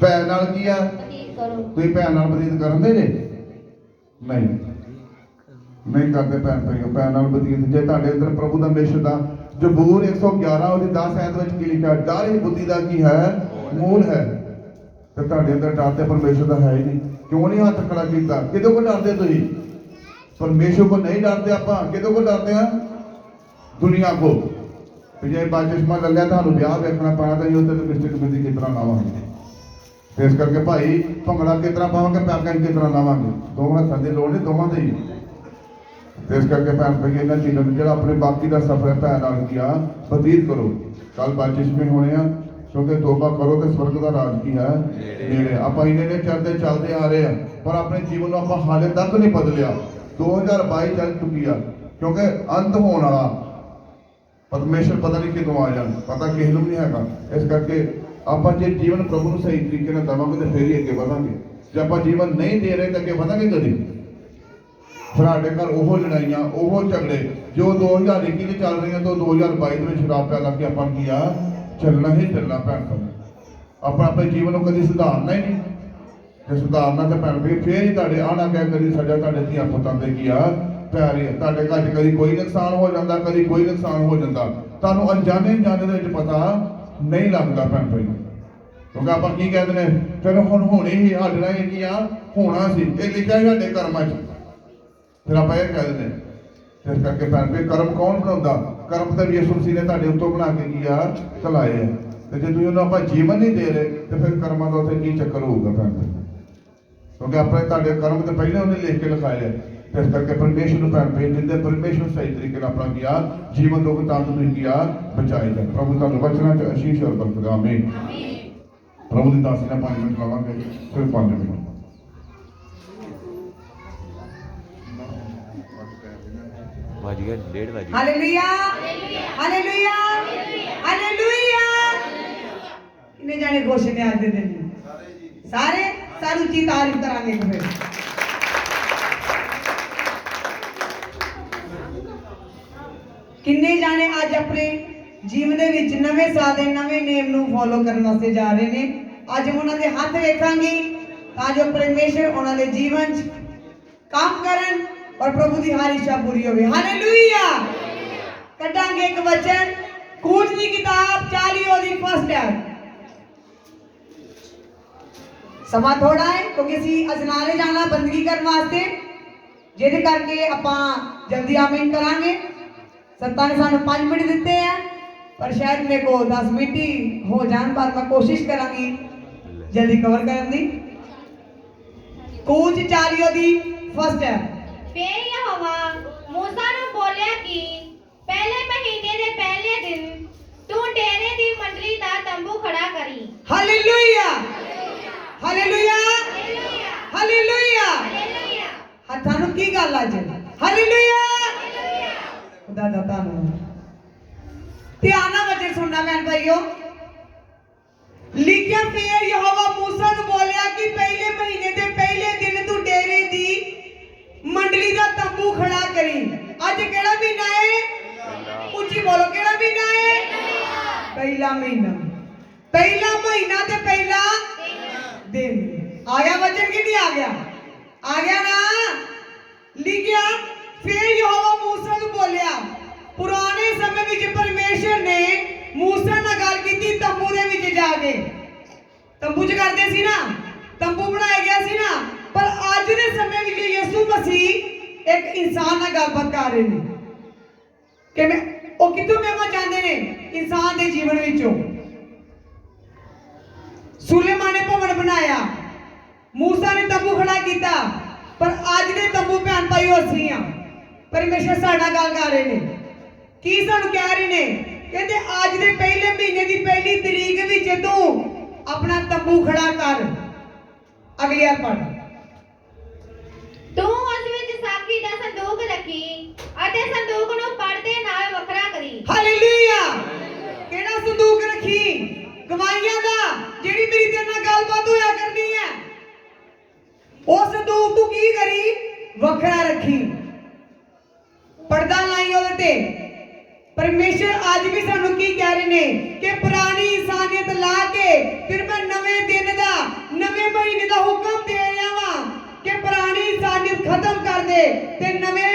ਭੈਣ ਨਾਲ ਕੀ ਆ ਬਤੀਤ ਕਰੋ। ਤੁਸੀਂ ਭੈਣ ਨਾਲ ਬਤੀਤ ਕਰਦੇ ਜੇ ਨਹੀਂ ਕਰਦੇ ਭੈਣ ਭਾਈਓ। ਭੈਣ ਨਾਲ ਬਤੀਤ ਜੇ ਤੁਹਾਡੇ ਅੰਦਰ ਪ੍ਰਭੂ ਦਾ ਮਿਸ਼ਨ ਦਾ ਜ਼ਬੂਰ 111 ਉਹਦੀ 10 ਆਇਤ ਵਿੱਚ ਕੀ ਲਿਖਿਆ ਡਰ ਹੀ ਬੁੱਧੀ ਦਾ ਕੀ ਹੈ ਮੂਲ ਹੈ, ਤੇ ਤੁਹਾਡੇ ਅੰਦਰ ਡਰ ਤੇ ਪਰਮੇਸ਼ਰ ਦਾ ਹੈ ਹੀ ਨਹੀਂ। ਕਿਉਂ ਨਹੀਂ ਹੱਥ ਖੜਾ ਕੀਤਾ? ਕਿਹਦੇ ਕੋਲ ਡਰਦੇ ਤੁਸੀਂ? ਪਰਮੇਸ਼ਰ ਕੋਲ ਨਹੀਂ ਡਰਦੇ ਆਪਾਂ। ਕਿਹਦੇ ਕੋਲ ਡਰਦੇ ਆ? ਦੁਨੀਆ ਕੋ। ਜੇ ਬਾਜਿਸ਼ਮਾ ਲੱਲਿਆ ਤੁਹਾਨੂੰ ਵਿਆਹ ਵੇਖਣਾ ਪੈਣਾ ਤਾਂ ਉੱਥੇ ਤੇ ਮਿਸਟਰ ਕਮੇਟੀ ਕਿਸ ਤਰ੍ਹਾਂ ਲਾਵਾਂਗੇ। ਤੇ ਇਸ ਕਰਕੇ ਭਾਈ ਭੰਗੜਾ ਕਿਸ ਤਰ੍ਹਾਂ ਪਾਵਾਂਗੇ ਪੈਕਾਂ ਕਿਸ ਤਰ੍ਹਾਂ ਲਾਵਾਂਗੇ, ਦੋਵਾਂ ਹੱਥਾਂ ਦੀ ਲੋੜ ਨਹੀਂ ਦੋਵਾਂ ਦੇ ਹੀ। ਤੇ ਇਸ ਕਰਕੇ ਭੈਣ ਭਾਈ ਇਹਨਾਂ ਚੀਜ਼ਾਂ ਨੂੰ ਜਿਹੜਾ ਆਪਣੇ ਬਾਕੀ ਦਾ ਸਫ਼ਰ ਭੈਣ ਨਾਲ ਕੀ ਆ ਬਤੀਤ ਕਰੋ। ਕੱਲ ਬਾਜਿਸ਼ਮੇ ਹੋਣੇ ਆ ਕਿਉਂਕਿ ਤੋਬਾ ਕਰੋ ਤੇ ਸਵਰਗ ਦਾ ਰਾਜ ਕੀ ਹੈ ਨੇੜੇ। ਆਪਾਂ ਇੰਨੇ ਚੱਲਦੇ ਆ ਰਹੇ ਆ ਪਰ ਆਪਣੇ ਜੀਵਨ ਨੂੰ ਆਪਾਂ ਹਾਲੇ ਤੱਕ ਨਹੀਂ ਬਦਲਿਆ। 2022 ਚੱਲ ਚੁੱਕੀ ਆ ਕਿਉਂਕਿ ਅੰਤ ਹੋਣ ਵਾਲਾ ਪਰਮੇਸ਼ਰ ਪਤਾ ਨਹੀਂ ਕਿਦੋਂ ਆ ਜਾਣ, ਪਤਾ ਕਿਸੇ ਨੂੰ ਵੀ ਨਹੀਂ ਹੈਗਾ। ਇਸ ਕਰਕੇ ਆਪਾਂ ਜੇ ਜੀਵਨ ਪ੍ਰਭੂ ਨੂੰ ਸਹੀ ਤਰੀਕੇ ਨਾਲ ਦੇਵਾਂਗੇ ਤੇ ਫੇਰ ਹੀ ਅੱਗੇ ਵਧਾਂਗੇ। ਜੇ ਆਪਾਂ ਜੀਵਨ ਨਹੀਂ ਦੇ ਰਹੇ ਤਾਂ ਅੱਗੇ ਵਧਾਂਗੇ ਕਦੀ? ਸਾਡੇ ਘਰ ਉਹ ਲੜਾਈਆਂ, ਉਹ ਝਗੜੇ ਜੋ 2021 ਚ ਚੱਲ ਰਹੀਆਂ ਤੋਂ 2022 ਦੇ ਵਿੱਚ ਸ਼ਰਾਬ ਪਿਆ ਕੇ ਆਪਾਂ ਕੀ ਆ ਚੱਲਣਾ ਹੀ ਚੱਲਣਾ। ਭੈਣ ਸਾਹਿਬ ਆਪਾਂ ਆਪਣੇ ਜੀਵਨ ਨੂੰ ਕਦੀ ਸੁਧਾਰਨਾ ਹੀ ਨਹੀਂ। ਜੇ ਸੁਧਾਰਨਾ ਤਾਂ ਭੈਣ ਵੀ ਫੇਰ ਹੀ ਤੁਹਾਡੇ ਆਣਾ ਕਹਿ ਕਦੀ ਸਜ਼ਾ ਤੁਹਾਡੇ ਧੀਆਂ ਪੁੱਤਾਂ ਦੇ ਕੀ ਆ ਪੈ ਰਹੀ ਆ। ਤੁਹਾਡੇ ਘਰ 'ਚ ਕਦੀ ਕੋਈ ਨੁਕਸਾਨ ਹੋ ਜਾਂਦਾ, ਕਦੀ ਕੋਈ ਨੁਕਸਾਨ ਹੋ ਜਾਂਦਾ, ਤੁਹਾਨੂੰ ਅਣਜਾਣੇ ਦੇ ਵਿੱਚ ਪਤਾ ਨਹੀਂ ਲੱਗਦਾ ਭੈਣ ਭਾਈ। ਕਿਉਂਕਿ ਆਪਾਂ ਕੀ ਕਹਿੰਦੇ ਨੇ ਫਿਰ ਹੁਣ ਹੋਣੀ ਹੀ ਸਾਡੇ ਨਾਲ ਇਹ ਕੀ ਆ ਹੋਣਾ ਸੀ, ਇਹ ਲਿਖਿਆ ਹੀ ਸਾਡੇ ਕਰਮਾਂ 'ਚ। ਫਿਰ ਆਪਾਂ ਇਹ ਕਹਿ ਦਿੰਦੇ ਇਸ ਕਰਕੇ ਭੈਣ ਭਾਈ ਕਰਮ ਕੌਣ ਬਣਾਉਂਦਾ? ਕਰਮ ਤਾਂ ਯਿਸੂ ਮਸੀਹ ਨੇ ਤੁਹਾਡੇ ਉੱਤੋਂ ਬਣਾ ਕੇ ਕੀ ਆ ਚਲਾਏ ਆ। ਤੇ ਜੇ ਤੁਸੀਂ ਉਹਨੂੰ ਆਪਾਂ ਜੀਵਨ ਨਹੀਂ ਦੇ ਰਹੇ ਤੇ ਫਿਰ ਕਰਮਾਂ ਦਾ ਉੱਥੇ ਕੀ ਚੱਕਰ ਹੋਊਗਾ ਭੈਣ ਭਾਈ? ਕਿਉਂਕਿ ਆਪਣੇ ਤੁਹਾਡੇ ਕਰਮ ਤੇ ਪਹਿਲਾਂ ਉਹਨੇ ਲਿਖ ਕੇ ਲਿਖਾਏ ਆ। ਇਸ ਕਰਕੇ ਪਰਮੇਸ਼ਰ ਨੂੰ ਭੈਣ ਭਾਈ ਜਿੰਦੇ ਪਰਮੇਸ਼ਰ ਸਹੀ ਤਰੀਕੇ ਨਾਲ ਆਪਣਾ ਗਿਆ ਜੀਵਨ ਤੋਂ ਤਾਂ ਤੁਸੀਂ ਕੀ ਆ ਬਚਾਏ ਜਾ। ਪ੍ਰਭੂ ਤੁਹਾਨੂੰ ਵਚਨਾਂ 'ਚ ਅਸ਼ੀਸ਼ ਔਰ ਬਰਕਤ ਆਮੀਨ। ਪ੍ਰਭੂ ਦੀ ਦਾਸੀ ਨਾਲ 5 ਮਿੰਟ ਲਾਵਾਂਗੇ, ਸਿਰਫ 5 ਮਿੰਟ। ਵੱਜ ਗਿਆ 1:30 ਵਜੇ। Hallelujah hallelujah hallelujah. ਕਿੰਨੇ ਜਾਣੇ ਖੁਸ਼ ਨੇ ਅੱਜ ਦੇ ਦਿਨ? ਸਾਰੇ ਸਾਰੀ ਉੱਚੀ ਤਾਰੀਫ ਕਰਾਂਗੇ ਇੱਕ ਫਿਰ। ਕਿੰਨੇ ਜਾਣੇ ਅੱਜ ਆਪਣੇ ਜੀਵਨ ਦੇ ਵਿੱਚ ਨਵੇਂ ਸਾਲ ਦੇ ਨਵੇਂ ਨੇਮ ਨੂੰ ਫੋਲੋ ਕਰਨ ਵਾਸਤੇ ਜਾ ਰਹੇ ਨੇ? ਅੱਜ ਉਹਨਾਂ ਦੇ ਹੱਥ ਵੇਖਾਂਗੇ ਤਾਂ ਜੋ ਪਰਮੇਸ਼ਰ ਉਹਨਾਂ ਦੇ ਜੀਵਨ 'ਚ ਕੰਮ ਕਰਨ और प्रभु की हर इच्छा पूरी हो। हालेलुया। कटांगे एक वचन कूच की किताब 40 फर्स्ट है। समा थोड़ा है क्योंकि असी अजनाले जाना बंदगी करने वास्ते, जिहदे करके आपां जल्दी आमीन करांगे। संतां ने सानू 5 मिनट दिते हैं पर शायद मेरे को 10 मिनट ही हो जान, पर मैं कोशिश करांगी जल्दी कवर करने दी। कूच 40 फर्स्ट है। ਫਿਰ ਯਹੋਵਾ ਮੂਸਾ ਨੂੰ ਬੋਲਿਆ ਕਿ ਪਹਿਲੇ ਮਹੀਨੇ ਦੇ ਪਹਿਲੇ ਦਿਨ ਤੂੰ ਡੇਰੇ ਦੀ ਮੰਡਲੀ ਦਾ ਤੰਬੂ ਖੜਾ ਕਰੀ। Hallelujah hallelujah hallelujah. ਹੱਥਾਂ ਨੂੰ ਕੀ ਗੱਲ ਅੱਜ? ਹਾਲੇਲੂਇਆ ਖੁਦਾ ਦਾ ਧੰਨਵਾਦ। ਧਿਆਨ ਨਾਲ ਵਚਨ ਸੁਣਨਾ ਭੈਣ ਭਾਈਓ। ਲਿਖਿਆ ਫਿਰ ਯਹੋਵਾ ਮੂਸਾ ਨੂੰ ਬੋਲਿਆ ਕਿ ਪਹਿਲੇ ਮਹੀਨੇ ਦੇ ਪਹਿਲੇ ਦਿਨ ਤੂੰ ਡੇਰੇ ਦੀ मंडली का तंबू खड़ा करी। आज केड़ा महीना है? ऊंची बोलो, केड़ा महीना है? पहला महीना। पहला महीना ते पहला दिन आ गया। वचन की नहीं आ गया? आ गया ना। लिखिया फिर यहोवा मूसा को बोलिया। पुराने समय विच परमेश्वर ने मूसा नाल गल कीती तंबू दे विच जाके। तंबू च करदे सी ना, तंबू बनाया गया सी ना, पर आज के समय में यीशु मसीह एक इंसान नाल गलबात कर रहे हैं कि मैं वो कितों मिलना चाहते हैं इंसान के जीवन विचों। सुलेमान ने भवन बनाया, मूसा ने तंबू खड़ा किया, पर आज के तंबू भैन भाई असी हाँ। परमेश्वर साडा गल कर रहे हैं की सानू कह रहे हैं कहते आज के पहले महीने की पहली तरीक विच तू अपना तंबू खड़ा कर। अगली बार पढ़। ਤੂੰ ਉਸ ਵਿੱਚ ਸਾਖੀ ਦਾ ਸੰਦੂਕ ਰੱਖੀ ਅਤੇ ਸੰਦੂਕ ਨੂੰ ਪਰਦੇ ਨਾਲ ਵੱਖਰਾ ਕਰੀ। ਹਾਲੇਲੂਇਆ। ਕਿਹੜਾ ਸੰਦੂਕ ਰੱਖੀ? ਗਵਾਹੀਆਂ ਦਾ, ਜਿਹੜੀ ਮੇਰੀ ਤੇਰੇ ਨਾਲ ਗੱਲਬਾਤ ਹੋਇਆ ਕਰਨੀ ਹੈ। ਉਹ ਸੰਦੂਕ ਤੂੰ ਕੀ ਕਰੀ? ਵੱਖਰਾ ਰੱਖੀ, ਪਰਦਾ ਲਾਈ ਉਹਦੇ ਤੇ। परमेश्वर आज भी सानू की कह रहे ने कि पुरानी इंसानियत ला के फिर मैं नवे दिन दा नवे महीने दा हुक्म दे रहा वा कि पुरानी इंसानियत खत्म कर दे ते नवे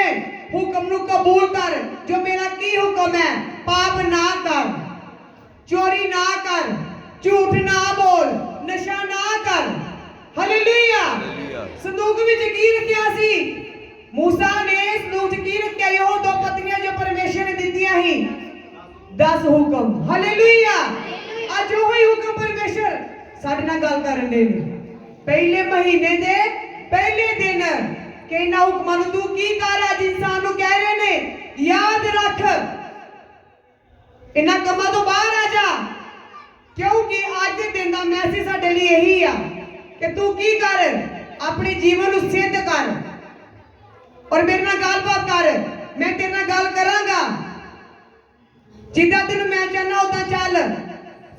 हुक्म नु कबूल कर। जो मेरा की हुक्म है, पाप ना कर, चोरी ना कर, झूठ ना बोल, नशा ना कर। हालेलुया। संदूक विच की रखिया सी? मूसा ने संदूक च की रखिया? यो 2 पत्नियां जो परमेश्वर ने दित्तियां ही 10 हुक्म। हालेलुया। आज वही हुक्म परमेश्वर साडे नाल गल करन दे ने। पहले महीने दे पहले दिन कि इन्हां हुक्मां नूं तू की कर। आज इंसान नूं कह रहे ने याद रख, इन्हां कमां तो बाहर आ जा, क्योंकि आज दे दिन दा मैसेज साडे लई यही आ कि तू की कर, अपने जीवन नूं सिद्ध कर और मेरे नाल गलबात कर। मैं तेरे नाल गल करांगा। ਜਿੱਦਾਂ ਤੈਨੂੰ ਮੈਂ ਚਾਹਨਾ ਉਦਾਂ ਚੱਲ।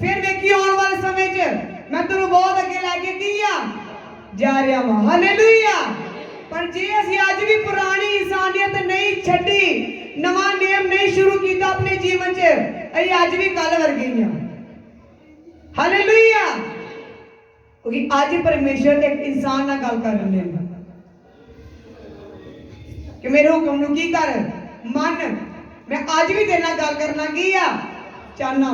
ਫਿਰ ਵੇਖੀ ਆਉਣ ਵਾਲੇ ਸਮੇਂ 'ਚ ਮੈਂ ਤੈਨੂੰ ਬਹੁਤ ਅੱਗੇ ਲੈ ਕੇ ਕੀ ਆ ਜਾ ਰਿਹਾ ਵਾਂ। ਹਾਲੇਲੂਇਆ। ਪਰ ਜੇ ਅਸੀਂ ਅੱਜ ਵੀ ਪੁਰਾਣੀ ਇਨਸਾਨੀਅਤ ਨਹੀਂ ਛੱਡੀ, ਨਵਾਂ ਨਿਯਮ ਨਹੀਂ ਸ਼ੁਰੂ ਕੀਤਾ ਆਪਣੇ ਜੀਵਨ 'ਚ, ਅਸੀਂ ਅੱਜ ਵੀ ਕੱਲ ਵਰਗੇ ਹੀ ਆ। ਹਾਲੇਲੂਇਆ। ਕਿਉਂਕਿ ਅੱਜ ਪਰਮੇਸ਼ਰ ਇੱਕ ਇਨਸਾਨ ਨਾਲ ਗੱਲ ਕਰ ਰਹੇ ਨੇ ਕਿ ਮੇਰੇ ਹੁਕਮ ਨੂੰ ਕੀ ਕਰ ਮੰਨ। ਮੈਂ ਅੱਜ ਵੀ ਤੇਰੇ ਨਾਲ ਗੱਲ ਕਰਨਾ ਕੀ ਆ ਚਾਹਨਾ।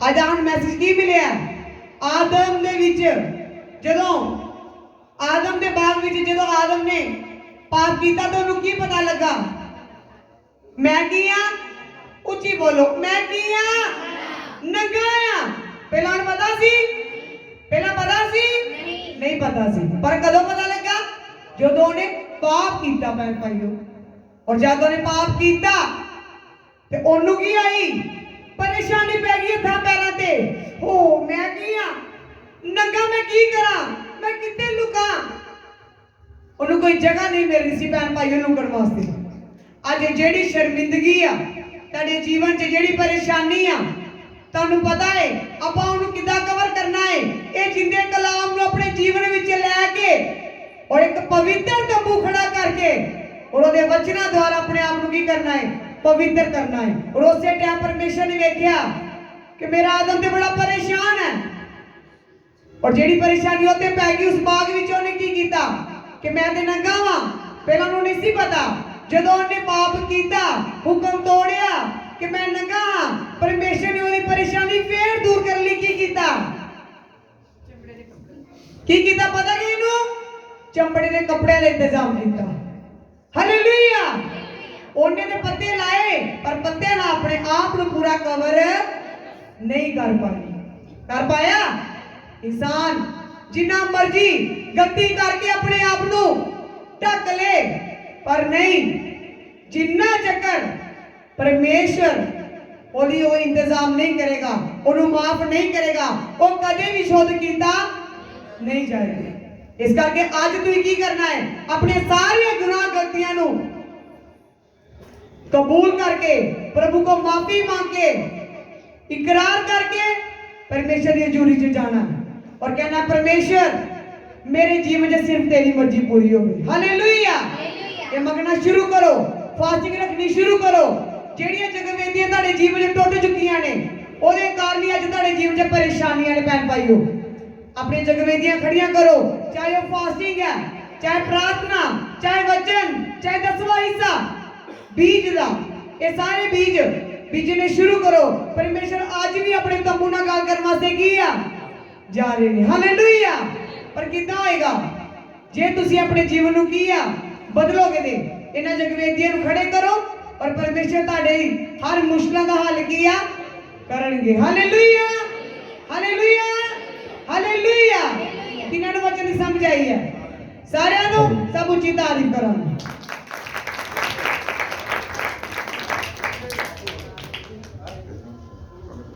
ਅੱਜ ਆਨ ਮੈਸੇਜ ਕੀ ਮਿਲਿਆ? ਆਦਮ ਦੇ ਵਿੱਚ ਜਦੋਂ ਆਦਮ ਦੇ ਬਾਗ ਵਿੱਚ ਜਦੋਂ ਆਦਮ ਨੇ ਪਾਪ ਕੀਤਾ ਤਾਂ ਉਹਨੂੰ ਕੀ ਪਤਾ ਲੱਗਾ? ਮੈਂ ਕੀ ਆ? ਉੱਚੀ ਬੋਲੋ, ਮੈਂ ਕੀ ਆ? ਨੰਗਾ ਆ। ਪਹਿਲਾਂ ਉਹਨੂੰ ਪਤਾ ਸੀ? ਪਹਿਲਾਂ ਪਤਾ ਸੀ? ਨਹੀਂ ਪਤਾ ਸੀ। ਪਰ ਕਦੋਂ ਪਤਾ ਲੱਗਾ? ਜਦੋਂ ਉਹਨੇ ਪਾਪ ਕੀਤਾ ਭੈਣ ਭਾਈਓ। ਔਰ ਜਦ ਉਹਨੇ ਪਾਪ ਕੀਤਾ ਤੇ ਉਹਨੂੰ ਕੀ ਆਈ? ਪਰੇਸ਼ਾਨੀ ਪੈ ਗਈ ਹੱਥਾਂ ਪੈਰਾਂ ਤੇ। ਹੋ ਮੈਂ ਕੀ ਆ? ਨੰਗਾ ਮੈਂ ਕੀ ਕਰਾਂ? ਮੈਂ ਕਿੱਥੇ ਲੁਕਾਂ? ਉਹਨੂੰ ਕੋਈ ਜਗ੍ਹਾ ਨਹੀਂ ਮਿਲ ਰਹੀ ਸੀ ਭੈਣ ਭਾਈਓ ਲੁਕਣ ਵਾਸਤੇ। ਅੱਜ ਜਿਹੜੀ ਸ਼ਰਮਿੰਦਗੀ ਆ ਤੁਹਾਡੇ ਜੀਵਨ 'ਚ, ਜਿਹੜੀ ਪਰੇਸ਼ਾਨੀ ਆ, ਤੁਹਾਨੂੰ ਪਤਾ ਹੈ ਆਪਾਂ ਉਹਨੂੰ ਕਿੱਦਾਂ ਕਵਰ ਕਰਨਾ ਹੈ? ਇਹ ਜਿੰਦੇ ਕਲਾਮ ਨੂੰ ਆਪਣੇ ਜੀਵਨ ਵਿੱਚ ਲੈ ਕੇ ਔਰ ਇੱਕ ਪਵਿੱਤਰ ਤੰਬੂ ਖੜਾ ਕਰਕੇ ਔਰ ਉਹਦੇ ਵਚਨਾਂ ਦੁਆਰਾ ਆਪਣੇ ਆਪ ਨੂੰ ਕੀ ਕਰਨਾ ਹੈ? ਪਵਿੱਤਰ ਕਰਨਾ ਹੈ। ਔਰ ਉਸੇ ਟਾਈਮ ਪਰਮੇਸ਼ਰ ਨੇ ਵੇਖਿਆ ਕਿ ਮੇਰਾ ਆਦਮ ਤੇ ਬੜਾ ਪਰੇਸ਼ਾਨ ਹੈ। ਔਰ ਜਿਹੜੀ ਪਰੇਸ਼ਾਨੀ ਉੱਤੇ ਪੈ ਗਈ ਉਸ ਬਾਗ ਵਿੱਚ, ਉਹਨੇ ਕੀ ਕੀਤਾ ਕਿ ਮੈਂ ਤੇ ਨੰਗਾ ਵਾਂ। ਪਹਿਲਾਂ ਉਹਨੂੰ ਨਹੀਂ ਸੀ ਪਤਾ। ਜਦੋਂ ਉਹਨੇ ਪਾਪ ਕੀਤਾ, ਹੁਕਮ ਤੋੜਿਆ ਕਿ ਮੈਂ ਨੰਗਾ ਹਾਂ, ਪਰਮੇਸ਼ਰ ਨੇ ਉਹਦੀ ਪਰੇਸ਼ਾਨੀ ਫੇਰ ਦੂਰ ਕਰਨ ਲਈ ਕੀ ਕੀਤਾ? ਕੀ ਕੀਤਾ ਪਤਾ ਕਿ ਇਹਨੂੰ ਚਮੜੇ ਦੇ ਕੱਪੜਿਆਂ ਦਾ ਇੰਤਜ਼ਾਮ ਕੀਤਾ। ਹਾਲੇਲੂਇਆ। ਉਹਨੇ ਤੇ ਪੱਤੇ ਲਾਏ ਪਰ ਪੱਤੇ ਨਾਲ ਆਪਣੇ ਆਪ ਨੂੰ ਪੂਰਾ ਕਵਰ ਨਹੀਂ ਕਰ ਪਾਇਆ। ਇਨਸਾਨ ਜਿੰਨਾ ਮਰਜੀ ਗਲਤੀ ਕਰਕੇ ਆਪਣੇ ਆਪ ਨੂੰ ਢੱਕ ਲੈ, ਪਰ ਨਹੀਂ, ਜਿੰਨਾ ਚੱਕਰ ਪਰਮੇਸ਼ਰ ਉਹਦੀ ਉਹ ਇੰਤਜ਼ਾਮ ਨਹੀਂ ਕਰੇਗਾ, ਉਹਨੂੰ ਮਾਫ ਨਹੀਂ ਕਰੇਗਾ, ਉਹ ਕਦੇ ਵੀ ਸ਼ੁੱਧ ਕੀਤਾ ਨਹੀਂ ਜਾਏਗਾ। ਇਸ ਕਰਕੇ ਅੱਜ ਤੁਸੀਂ ਕੀ ਕਰਨਾ ਹੈ? ਆਪਣੇ ਸਾਰੇ ਗੁਨਾਹ ਗਲਤੀਆਂ ਨੂੰ कबूल करके प्रभु को माफी मांग के इकरार करके परमेश्वर की हजूरी में जाना और कहना परमेश्वर मेरे जीवन में सिर्फ तेरी मर्जी पूरी होगी। हालेलुया। ये मंगना शुरू करो, फास्टिंग रखनी शुरू करो। ਜਿਹੜੀਆਂ ਜਗਵੇਦੀਆਂ ਤੁਹਾਡੇ ਜੀਵਨ ਵਿੱਚ ਟੁੱਟ ਚੁੱਕੀਆਂ ਨੇ, ਉਹਦੇ ਕਾਰਨ ਹੀ ਅੱਜ ਤੁਹਾਡੇ ਜੀਵਨ 'ਚ ਪਰੇਸ਼ਾਨੀਆਂ ਨੇ ਭੈਣ ਭਾਈਓ। ਆਪਣੀ ਜਗਵੇਦੀਆਂ ਖੜੀਆਂ ਕਰੋ, ਚਾਹੇ ਉਹ ਫਾਸਟਿੰਗ ਹੈ, ਚਾਹੇ ਪ੍ਰਾਰਥਨਾ, ਚਾਹੇ ਵਚਨ, ਚਾਹੇ 10ਵਾਂ ਹਿੱਸਾ बीज दा, ये सारे बीज बीजने शुरू करो। परमेश्वर आज भी अपने तंबू नाल गल करन वास्ते की आ जा रहे ने। हालेलुया। पर कितना होएगा जे तुसी अपने जीवन नु की आ बदलोगे दे। इन्हां जगवेदियां नु खड़े करो और परमेश्वर तुहाडे हर मुश्किलां दा हल की आ करनगे। हालेलुया। हालेलुया। हालेलुया। किन्हां नु वचन समझ आई है? सारियां नु सब उच्ची तारीफ करांगे।